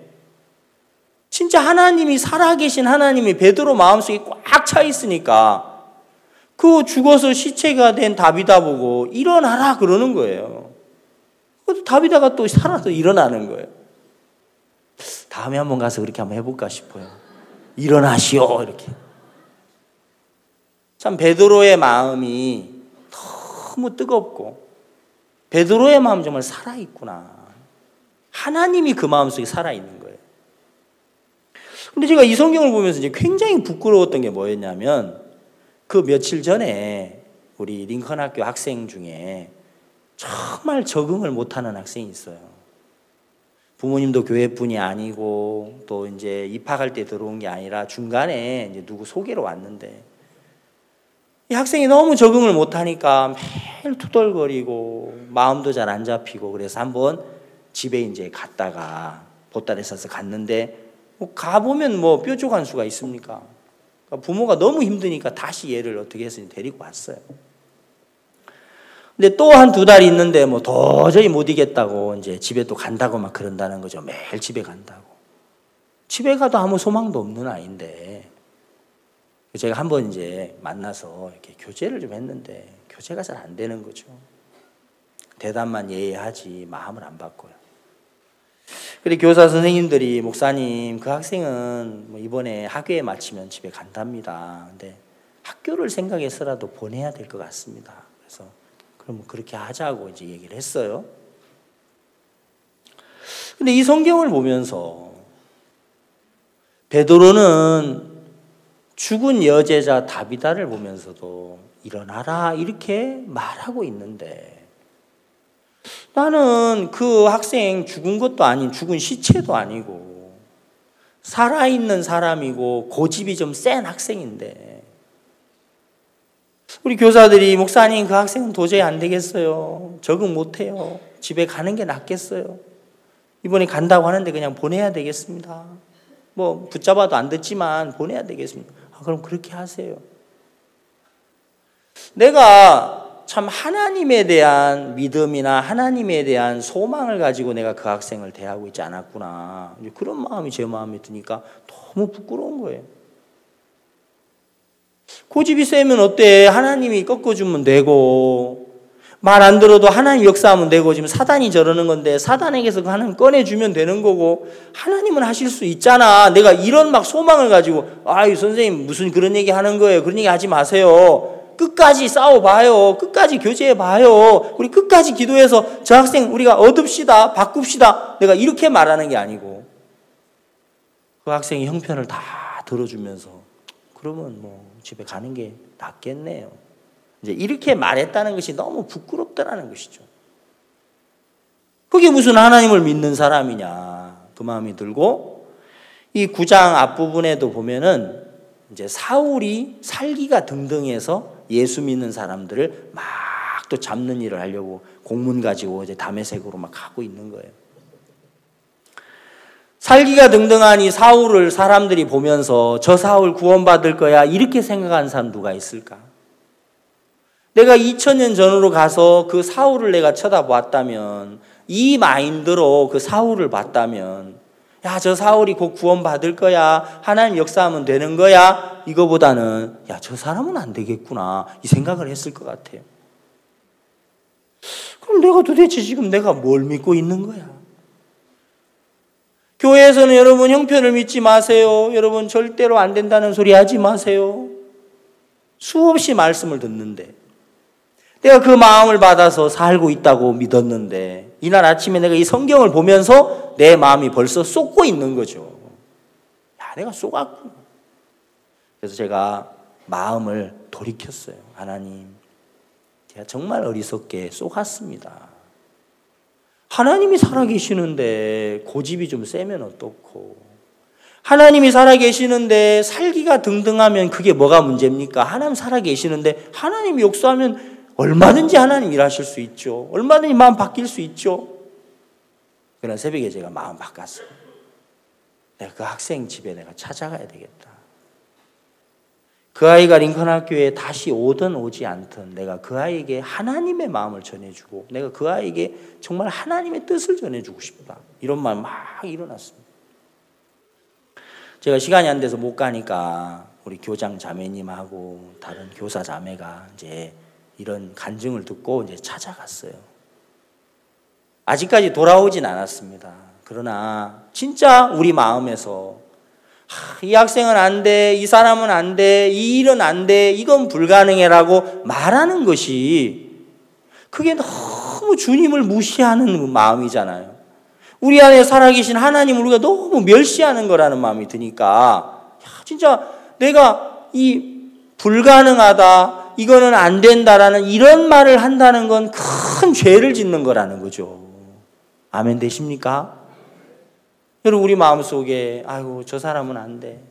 진짜 하나님이 살아계신 하나님이 베드로 마음속에 꽉 차 있으니까 그 죽어서 시체가 된 다비다 보고 일어나라 그러는 거예요. 그래도 다비다가 또 살아서 일어나는 거예요. 다음에 한번 가서 그렇게 한번 해볼까 싶어요. 일어나시오 이렇게. 참 베드로의 마음이 너무 뜨겁고 베드로의 마음 정말 살아있구나. 하나님이 그 마음속에 살아있는 거예요. 근데 제가 이 성경을 보면서 이제 굉장히 부끄러웠던 게 뭐였냐면, 그 며칠 전에 우리 링컨 학교 학생 중에 정말 적응을 못하는 학생이 있어요. 부모님도 교회뿐이 아니고 또 이제 입학할 때 들어온 게 아니라 중간에 이제 누구 소개로 왔는데, 이 학생이 너무 적응을 못하니까 매일 투덜거리고 마음도 잘 안 잡히고, 그래서 한번 집에 이제 갔다가 보따리 싸서 갔는데, 뭐 가보면 뭐 뾰족한 수가 있습니까? 그러니까 부모가 너무 힘드니까 다시 얘를 어떻게 해서 데리고 왔어요. 근데 또 한 2달 있는데 뭐 도저히 못 이겠다고 이제 집에 또 간다고 막 그런다는 거죠. 매일 집에 간다고. 집에 가도 아무 소망도 없는 아이인데, 제가 한번 이제 만나서 이렇게 교제를 좀 했는데 교제가 잘 안 되는 거죠. 대답만 예의하지 마음을 안 바꿔요. 근데 교사 선생님들이, 목사님 그 학생은 뭐 이번에 학교에 마치면 집에 간답니다. 근데 학교를 생각해서라도 보내야 될 것 같습니다. 그래서 그럼 그렇게 하자고 이제 얘기를 했어요. 근데 이 성경을 보면서 베드로는 죽은 여제자 다비다를 보면서도 일어나라 이렇게 말하고 있는데, 나는 그 학생 죽은 것도 아닌, 죽은 시체도 아니고 살아있는 사람이고 고집이 좀 센 학생인데, 우리 교사들이 목사님 그 학생은 도저히 안 되겠어요, 적응 못해요, 집에 가는 게 낫겠어요, 이번에 간다고 하는데 그냥 보내야 되겠습니다, 뭐 붙잡아도 안 듣지만 보내야 되겠습니다. 그럼 그렇게 하세요. 내가 참 하나님에 대한 믿음이나 하나님에 대한 소망을 가지고 내가 그 학생을 대하고 있지 않았구나, 그런 마음이 제 마음에 드니까 너무 부끄러운 거예요. 고집이 세면 어때? 하나님이 꺾어주면 되고, 말 안 들어도 하나님 역사하면 되고, 지금 사단이 저러는 건데 사단에게서 그 하나님 꺼내주면 되는 거고, 하나님은 하실 수 있잖아. 내가 이런 막 소망을 가지고, 아유 선생님 무슨 그런 얘기 하는 거예요, 그런 얘기 하지 마세요, 끝까지 싸워봐요, 끝까지 교제해봐요, 우리 끝까지 기도해서 저 학생 우리가 얻읍시다, 바꿉시다, 내가 이렇게 말하는 게 아니고, 그 학생이 형편을 다 들어주면서 그러면 뭐 집에 가는 게 낫겠네요, 이제 이렇게 말했다는 것이 너무 부끄럽다라는 것이죠. 그게 무슨 하나님을 믿는 사람이냐, 그 마음이 들고, 이 9장 앞부분에도 보면은 이제 사울이 살기가 등등해서 예수 믿는 사람들을 막 또 잡는 일을 하려고 공문 가지고 이제 다메섹으로 막 가고 있는 거예요. 살기가 등등한 이 사울을 사람들이 보면서 저 사울 구원받을 거야 이렇게 생각하는 사람 누가 있을까? 내가 2000년 전으로 가서 그 사울을 내가 쳐다보았다면, 이 마인드로 그 사울을 봤다면, 야, 저 사울이 곧 구원받을 거야, 하나님 역사하면 되는 거야, 이거보다는 야, 저 사람은 안 되겠구나 이 생각을 했을 것 같아요. 그럼 내가 도대체 지금 내가 뭘 믿고 있는 거야? 교회에서는 여러분 형편을 믿지 마세요, 여러분 절대로 안 된다는 소리 하지 마세요, 수없이 말씀을 듣는데, 내가 그 마음을 받아서 살고 있다고 믿었는데, 이날 아침에 내가 이 성경을 보면서 내 마음이 벌써 쏟고 있는 거죠. 야, 내가 쏟았구나. 그래서 제가 마음을 돌이켰어요. 하나님, 제가 정말 어리석게 쏟았습니다. 하나님이 살아계시는데 고집이 좀 세면 어떻고, 하나님이 살아계시는데 살기가 등등하면 그게 뭐가 문제입니까? 하나님 살아계시는데 하나님이 역사하면 얼마든지 하나님 일하실 수 있죠. 얼마든지 마음 바뀔 수 있죠. 그러나 새벽에 제가 마음 바꿨어요. 내가 그 학생 집에 내가 찾아가야 되겠다. 그 아이가 링컨 학교에 다시 오든 오지 않든 내가 그 아이에게 하나님의 마음을 전해주고, 내가 그 아이에게 정말 하나님의 뜻을 전해주고 싶다, 이런 마음 막 일어났습니다. 제가 시간이 안 돼서 못 가니까 우리 교장 자매님하고 다른 교사 자매가 이제 이런 간증을 듣고 이제 찾아갔어요. 아직까지 돌아오진 않았습니다. 그러나 진짜 우리 마음에서 이 학생은 안 돼, 이 사람은 안 돼, 이 일은 안 돼, 이건 불가능해라고 말하는 것이, 그게 너무 주님을 무시하는 마음이잖아요. 우리 안에 살아계신 하나님을 우리가 너무 멸시하는 거라는 마음이 드니까 진짜 내가 이 불가능하다, 이거는 안 된다라는 이런 말을 한다는 건 큰 죄를 짓는 거라는 거죠. 아멘 되십니까? 여러분 우리 마음속에 아이고 저 사람은 안 돼.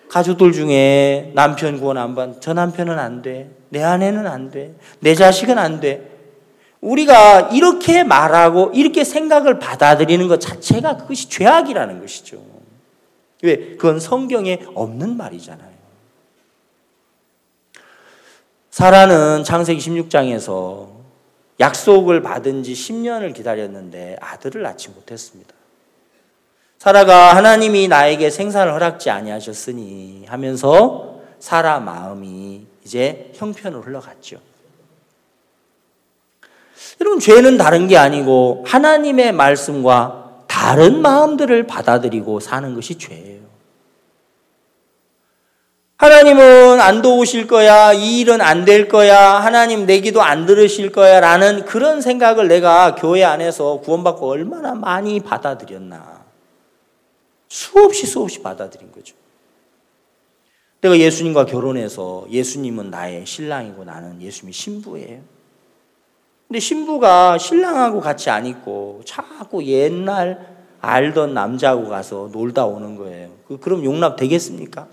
가족들 중에 남편 구원 안 받, 저 남편은 안 돼. 내 아내는 안 돼. 내 자식은 안 돼. 우리가 이렇게 말하고 이렇게 생각을 받아들이는 것 자체가 그것이 죄악이라는 것이죠. 왜? 그건 성경에 없는 말이잖아요. 사라는 창세기 16장에서 약속을 받은 지 10년을 기다렸는데 아들을 낳지 못했습니다. 사라가 하나님이 나에게 생산을 허락지 아니하셨으니 하면서 사라 마음이 이제 형편으로 흘러갔죠. 여러분 죄는 다른 게 아니고 하나님의 말씀과 다른 마음들을 받아들이고 사는 것이 죄예요. 하나님은 안 도우실 거야, 이 일은 안 될 거야, 하나님 내 기도 안 들으실 거야 라는 그런 생각을 내가 교회 안에서 구원받고 얼마나 많이 받아들였나. 수없이 받아들인 거죠. 내가 예수님과 결혼해서 예수님은 나의 신랑이고 나는 예수님이 신부예요. 근데 신부가 신랑하고 같이 안 있고 자꾸 옛날 알던 남자하고 가서 놀다 오는 거예요. 그럼 용납 되겠습니까?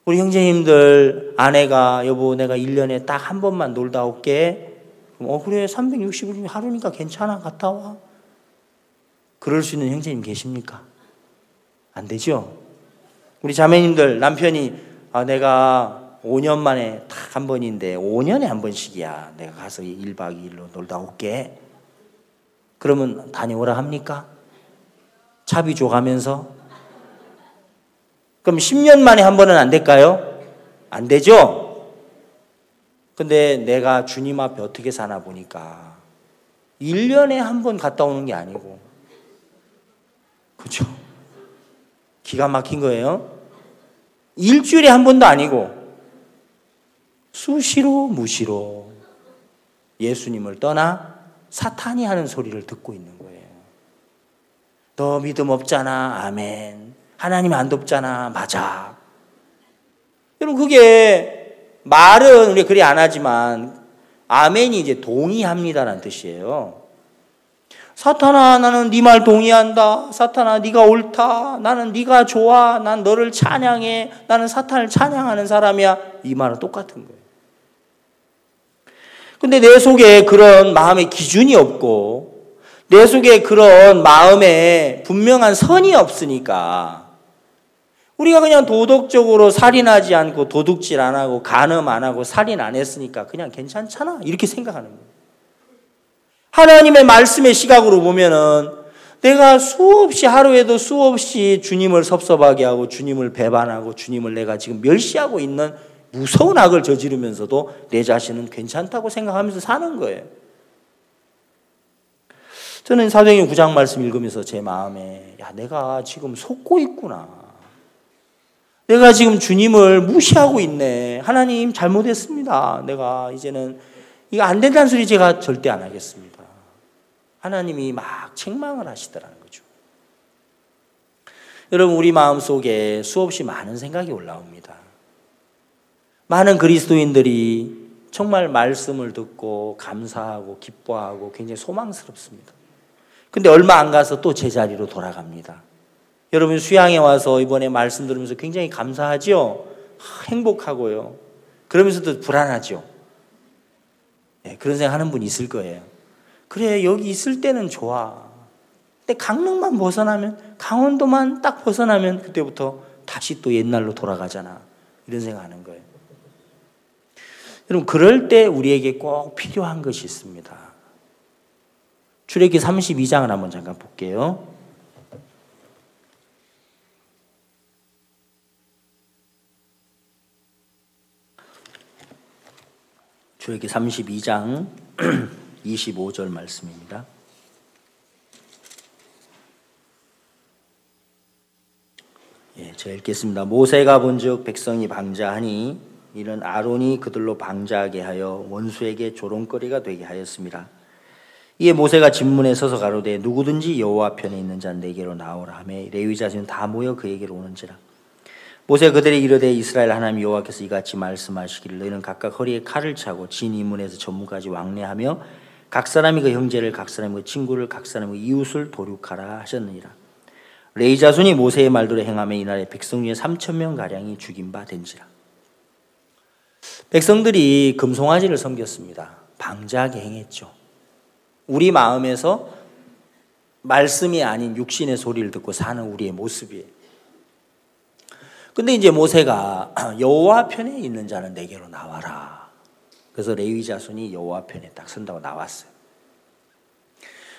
우리 형제님들 아내가 여보 내가 1년에 딱 한 번만 놀다 올게. 그래 360일 하루니까 괜찮아 갔다 와. 그럴 수 있는 형제님 계십니까? 안 되죠? 우리 자매님들 남편이 내가 5년 만에 딱 한 번인데 5년에 한 번씩이야. 내가 가서 1박 2일로 놀다 올게. 그러면 다녀오라 합니까? 차비 줘가면서? 그럼 10년 만에 한 번은 안 될까요? 안 되죠? 근데 내가 주님 앞에 어떻게 사나 보니까 1년에 한 번 갔다 오는 게 아니고 그렇죠? 기가 막힌 거예요. 일주일에 한 번도 아니고 수시로 무시로 예수님을 떠나 사탄이 하는 소리를 듣고 있는 거예요. 너 믿음 없잖아. 아멘. 하나님 안 돕잖아. 맞아. 여러분 그게 말은 우리가 그리 안 하지만 아멘이 이제 동의합니다라는 뜻이에요. 사탄아 나는 네 말 동의한다. 사탄아 네가 옳다. 나는 네가 좋아. 난 너를 찬양해. 나는 사탄을 찬양하는 사람이야. 이 말은 똑같은 거예요. 근데 내 속에 그런 마음의 기준이 없고 내 속에 그런 마음에 분명한 선이 없으니까 우리가 그냥 도덕적으로 살인하지 않고 도둑질 안 하고 간음 안 하고 살인 안 했으니까 그냥 괜찮잖아 이렇게 생각하는 거예요. 하나님의 말씀의 시각으로 보면은 내가 수없이 하루에도 수없이 주님을 섭섭하게 하고 주님을 배반하고 주님을 내가 지금 멸시하고 있는 무서운 악을 저지르면서도 내 자신은 괜찮다고 생각하면서 사는 거예요. 저는 사도행전 9장 말씀 읽으면서 제 마음에 내가 지금 속고 있구나. 내가 지금 주님을 무시하고 있네. 하나님 잘못했습니다. 내가 이제는 이거 안 된다는 소리 제가 절대 안 하겠습니다. 하나님이 막 책망을 하시더라는 거죠. 여러분 우리 마음속에 수없이 많은 생각이 올라옵니다. 많은 그리스도인들이 정말 말씀을 듣고 감사하고 기뻐하고 굉장히 소망스럽습니다. 근데 얼마 안 가서 또 제자리로 돌아갑니다. 여러분 수양에 와서 이번에 말씀 들으면서 굉장히 감사하죠? 행복하고요. 그러면서도 불안하죠? 네, 그런 생각하는 분 있을 거예요. 그래 여기 있을 때는 좋아. 근데 강릉만 벗어나면 강원도만 딱 벗어나면 그때부터 다시 또 옛날로 돌아가잖아. 이런 생각하는 거예요. 여러분 그럴 때 우리에게 꼭 필요한 것이 있습니다. 출애굽기 32장을 한번 잠깐 볼게요. 출애굽기 32장 25절 말씀입니다. 제가 읽겠습니다. 모세가 본즉 백성이 방자하니 이는 아론이 그들로 방자하게 하여 원수에게 조롱거리가 되게 하였습니다. 이에 모세가 진문에 서서 가로되 누구든지 여호와 편에 있는 자는 내게로 나오라 하며 레위 자손이 다 모여 그에게로 오는지라. 모세가 그들에게 이르되 이스라엘 하나님 여호와께서 이같이 말씀하시기를 너희는 각각 허리에 칼을 차고 진 이문에서 전문까지 왕래하며 각 사람이 그 형제를 각 사람이 그 친구를 각 사람이 그 이웃을 도륙하라 하셨느니라. 레위 자손이 모세의 말대로 행하며 이날에 백성 중에 3,000명 가량이 죽임 바 된지라. 백성들이 금송아지를 섬겼습니다. 방자하게 행했죠. 우리 마음에서 말씀이 아닌 육신의 소리를 듣고 사는 우리의 모습이에요. 근데 이제 모세가 여호와 편에 있는 자는 내게로 나와라. 그래서 레위 자손이 여호와 편에 딱 선다고 나왔어요.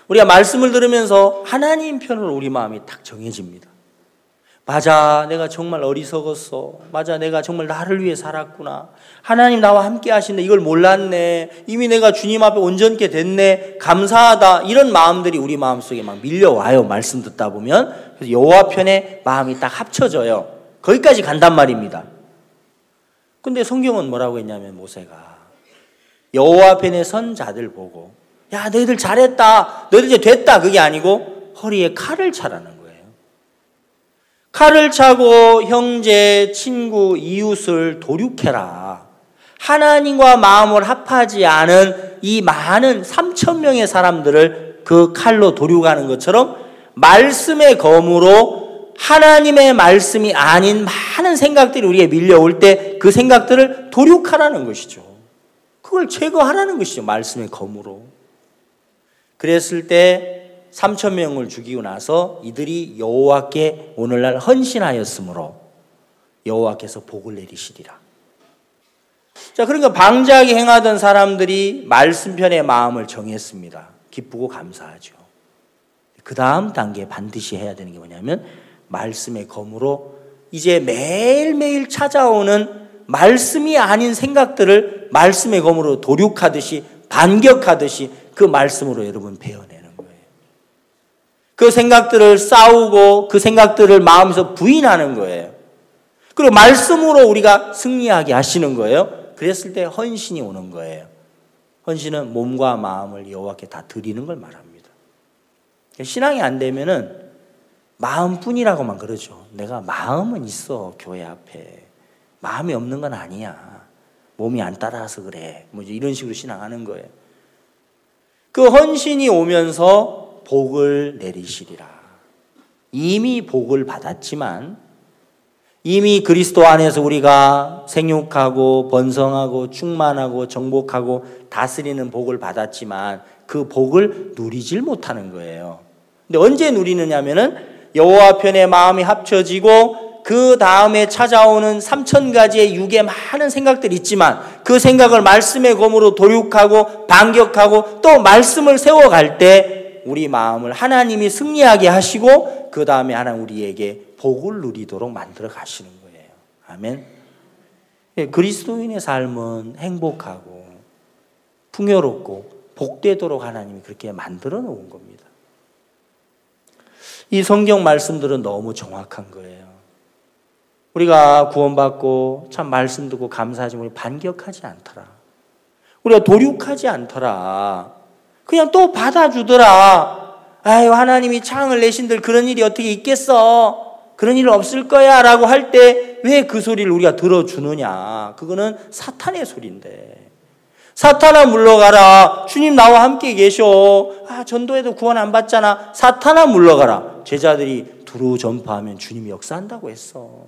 우리가 말씀을 들으면서 하나님 편으로 우리 마음이 딱 정해집니다. 맞아, 내가 정말 어리석었어. 맞아, 내가 정말 나를 위해 살았구나. 하나님 나와 함께 하신다. 이걸 몰랐네. 이미 내가 주님 앞에 온전케 됐네. 감사하다. 이런 마음들이 우리 마음속에 막 밀려와요. 말씀 듣다 보면. 그래서 여호와 편에 마음이 딱 합쳐져요. 거기까지 간단 말입니다. 근데 성경은 뭐라고 했냐면 모세가 여호와 편에 선 자들 보고 야, 너희들 잘했다. 너희들 이제 됐다. 그게 아니고 허리에 칼을 차라는 거예요. 칼을 차고 형제, 친구, 이웃을 도륙해라. 하나님과 마음을 합하지 않은 이 많은 3,000명의 사람들을 그 칼로 도륙하는 것처럼 말씀의 검으로 하나님의 말씀이 아닌 많은 생각들이 우리에게 밀려올 때 그 생각들을 도륙하라는 것이죠. 그걸 제거하라는 것이죠. 말씀의 검으로. 그랬을 때 3,000명을 죽이고 나서 이들이 여호와께 오늘날 헌신하였으므로 여호와께서 복을 내리시리라. 자, 그러니까 방자하게 행하던 사람들이 말씀편의 마음을 정했습니다. 기쁘고 감사하죠. 그 다음 단계 반드시 해야 되는 게 뭐냐면 말씀의 검으로 이제 매일매일 찾아오는 말씀이 아닌 생각들을 말씀의 검으로 도륙하듯이 반격하듯이 그 말씀으로 여러분 베어내는 거예요. 그 생각들을 싸우고 그 생각들을 마음에서 부인하는 거예요. 그리고 말씀으로 우리가 승리하게 하시는 거예요. 그랬을 때 헌신이 오는 거예요. 헌신은 몸과 마음을 여호와께 다 드리는 걸 말합니다. 신앙이 안 되면은 마음뿐이라고만 그러죠. 내가 마음은 있어 교회 앞에. 마음이 없는 건 아니야. 몸이 안 따라서 그래. 뭐 이런 식으로 신앙하는 거예요. 그 헌신이 오면서 복을 내리시리라. 이미 복을 받았지만 이미 그리스도 안에서 우리가 생육하고 번성하고 충만하고 정복하고 다스리는 복을 받았지만 그 복을 누리질 못하는 거예요. 근데 언제 누리느냐면은 여호와 편에 마음이 합쳐지고 그 다음에 찾아오는 3,000가지의 육의 많은 생각들이 있지만 그 생각을 말씀의 검으로 도륙하고 반격하고 또 말씀을 세워갈 때 우리 마음을 하나님이 승리하게 하시고 그 다음에 하나님 우리에게 복을 누리도록 만들어 가시는 거예요. 아멘. 그리스도인의 삶은 행복하고 풍요롭고 복되도록 하나님이 그렇게 만들어 놓은 겁니다. 이 성경 말씀들은 너무 정확한 거예요. 우리가 구원받고 참 말씀 듣고 감사하지만 우리 반격하지 않더라. 우리가 도륙하지 않더라. 그냥 또 받아주더라. 아유, 하나님이 창을 내신들 그런 일이 어떻게 있겠어? 그런 일 없을 거야 라고 할 때 왜 그 소리를 우리가 들어주느냐? 그거는 사탄의 소리인데. 사탄아 물러가라. 주님 나와 함께 계셔. 아, 전도해도 구원 안 받잖아. 사탄아 물러가라. 제자들이 두루 전파하면 주님이 역사한다고 했어.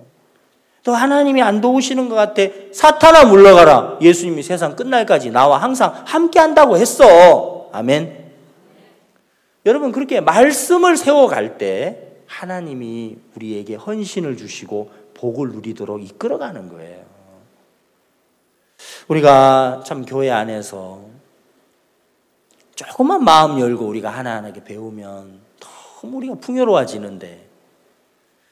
또 하나님이 안 도우시는 것 같아. 사탄아 물러가라. 예수님이 세상 끝날까지 나와 항상 함께 한다고 했어. 아멘. 여러분 그렇게 말씀을 세워갈 때 하나님이 우리에게 헌신을 주시고 복을 누리도록 이끌어가는 거예요. 우리가 참 교회 안에서 조금만 마음 열고 우리가 하나하나게 배우면 너무 우리가 풍요로워지는데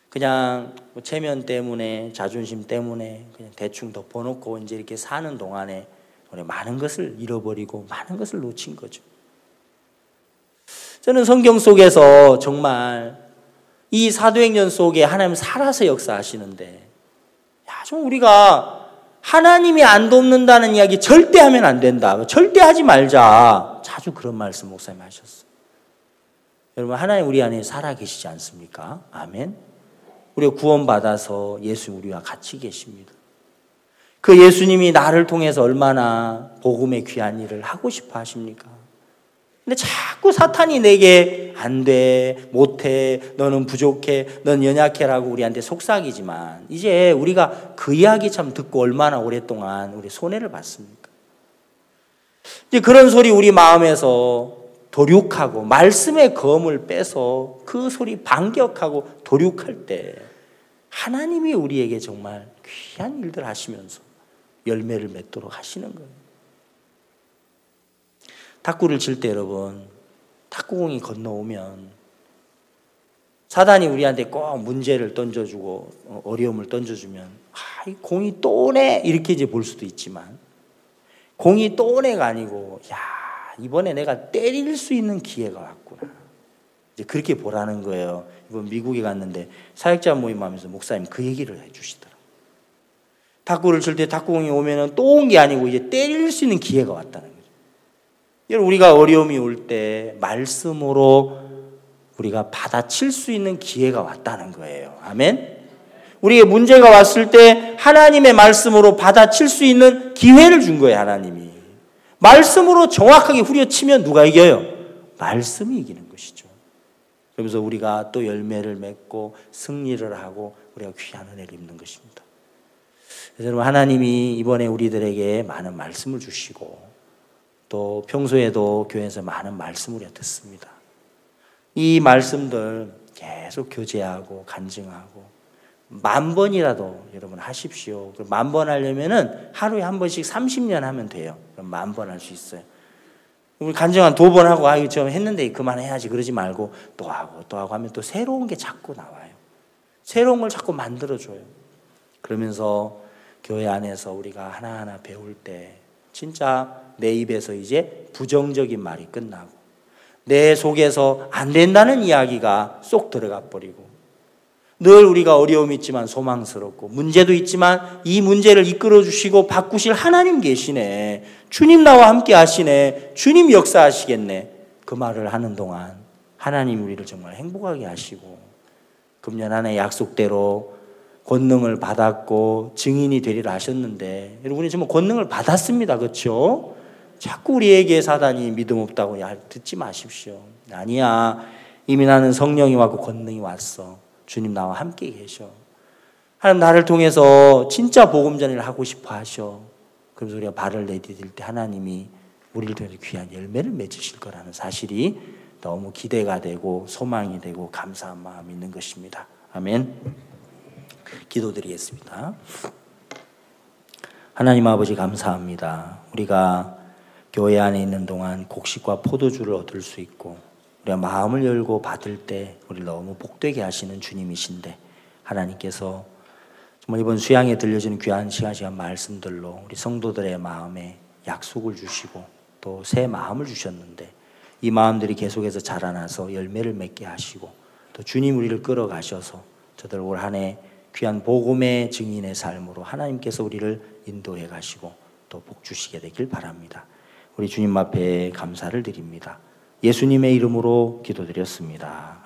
그냥 뭐 체면 때문에 자존심 때문에 그냥 대충 덮어놓고 이제 이렇게 사는 동안에 우리 많은 것을 잃어버리고 많은 것을 놓친 거죠. 저는 성경 속에서 정말 이 사도행전 속에 하나님 살아서 역사하시는데 좀 우리가 하나님이 안 돕는다는 이야기 절대 하면 안 된다. 절대 하지 말자. 자주 그런 말씀 목사님 하셨어요. 여러분, 하나님 우리 안에 살아 계시지 않습니까? 아멘. 우리가 구원받아서 예수 우리와 같이 계십니다. 그 예수님이 나를 통해서 얼마나 복음의 귀한 일을 하고 싶어 하십니까? 근데 자꾸 사탄이 내게 안 돼, 못해, 너는 부족해, 넌 연약해라고 우리한테 속삭이지만 이제 우리가 그 이야기 참 듣고 얼마나 오랫동안 우리 손해를 봤습니까? 이제 그런 소리 우리 마음에서 도륙하고 말씀의 검을 빼서 그 소리 반격하고 도륙할 때 하나님이 우리에게 정말 귀한 일들 하시면서 열매를 맺도록 하시는 거예요. 탁구를 칠 때 여러분, 탁구공이 건너오면 사단이 우리한테 꼭 문제를 던져주고 어려움을 던져주면 이 공이 또 오네 이렇게 이제 볼 수도 있지만 공이 또 오네가 아니고 이번에 내가 때릴 수 있는 기회가 왔구나. 이제 그렇게 보라는 거예요. 이번 미국에 갔는데 사역자 모임하면서 목사님 그 얘기를 해주시더라고요. 탁구를 칠 때 탁구공이 오면은 또 온 게 아니고 이제 때릴 수 있는 기회가 왔다는 거죠. 여러분, 우리가 어려움이 올 때 말씀으로 우리가 받아칠 수 있는 기회가 왔다는 거예요. 아멘. 우리에게 문제가 왔을 때 하나님의 말씀으로 받아칠 수 있는 기회를 준 거예요. 하나님이 말씀으로 정확하게 후려치면 누가 이겨요? 말씀이 이기는 것이죠. 그러면서 우리가 또 열매를 맺고 승리를 하고 우리가 귀한 은혜를 입는 것입니다. 그래서 여러분, 하나님이 이번에 우리들에게 많은 말씀을 주시고 또 평소에도 교회에서 많은 말씀을 우리가 듣습니다. 이 말씀들 계속 교제하고 간증하고 10,000번이라도 여러분 하십시오. 10,000번 하려면은 하루에 한 번씩 30년 하면 돼요. 그럼 10,000번 할 수 있어요. 우리 간증 한 2번 하고 이거 좀 했는데 그만해야지 그러지 말고 또 하고 하면 또 새로운 게 자꾸 나와요. 새로운 걸 자꾸 만들어줘요. 그러면서 교회 안에서 우리가 하나하나 배울 때 진짜 내 입에서 이제 부정적인 말이 끝나고 내 속에서 안 된다는 이야기가 쏙 들어가 버리고 늘 우리가 어려움이 있지만 소망스럽고 문제도 있지만 이 문제를 이끌어 주시고 바꾸실 하나님 계시네. 주님 나와 함께 하시네. 주님 역사하시겠네. 그 말을 하는 동안 하나님 우리를 정말 행복하게 하시고 금년 한 해 약속대로 권능을 받았고 증인이 되리라 하셨는데 여러분이 정말 권능을 받았습니다. 그렇죠? 자꾸 우리에게 사단이 믿음 없다고 듣지 마십시오. 아니야. 이미 나는 성령이 왔고 권능이 왔어. 주님 나와 함께 계셔. 하나님 나를 통해서 진짜 복음 전이를 하고 싶어 하셔. 그래서 우리가 발을 내디딜 때 하나님이 우리를 통해서 귀한 열매를 맺으실 거라는 사실이 너무 기대가 되고 소망이 되고 감사한 마음이 있는 것입니다. 아멘. 기도드리겠습니다. 하나님 아버지 감사합니다. 우리가 교회 안에 있는 동안 곡식과 포도주를 얻을 수 있고 우리가 마음을 열고 받을 때 우리를 너무 복되게 하시는 주님이신데 하나님께서 정말 이번 수양에 들려지는 귀한 시간 말씀들로 우리 성도들의 마음에 약속을 주시고 또 새 마음을 주셨는데 이 마음들이 계속해서 자라나서 열매를 맺게 하시고 또 주님 우리를 끌어가셔서 저들 올 한 해 귀한 복음의 증인의 삶으로 하나님께서 우리를 인도해 가시고 또 복 주시게 되길 바랍니다. 우리 주님 앞에 감사를 드립니다. 예수님의 이름으로 기도드렸습니다.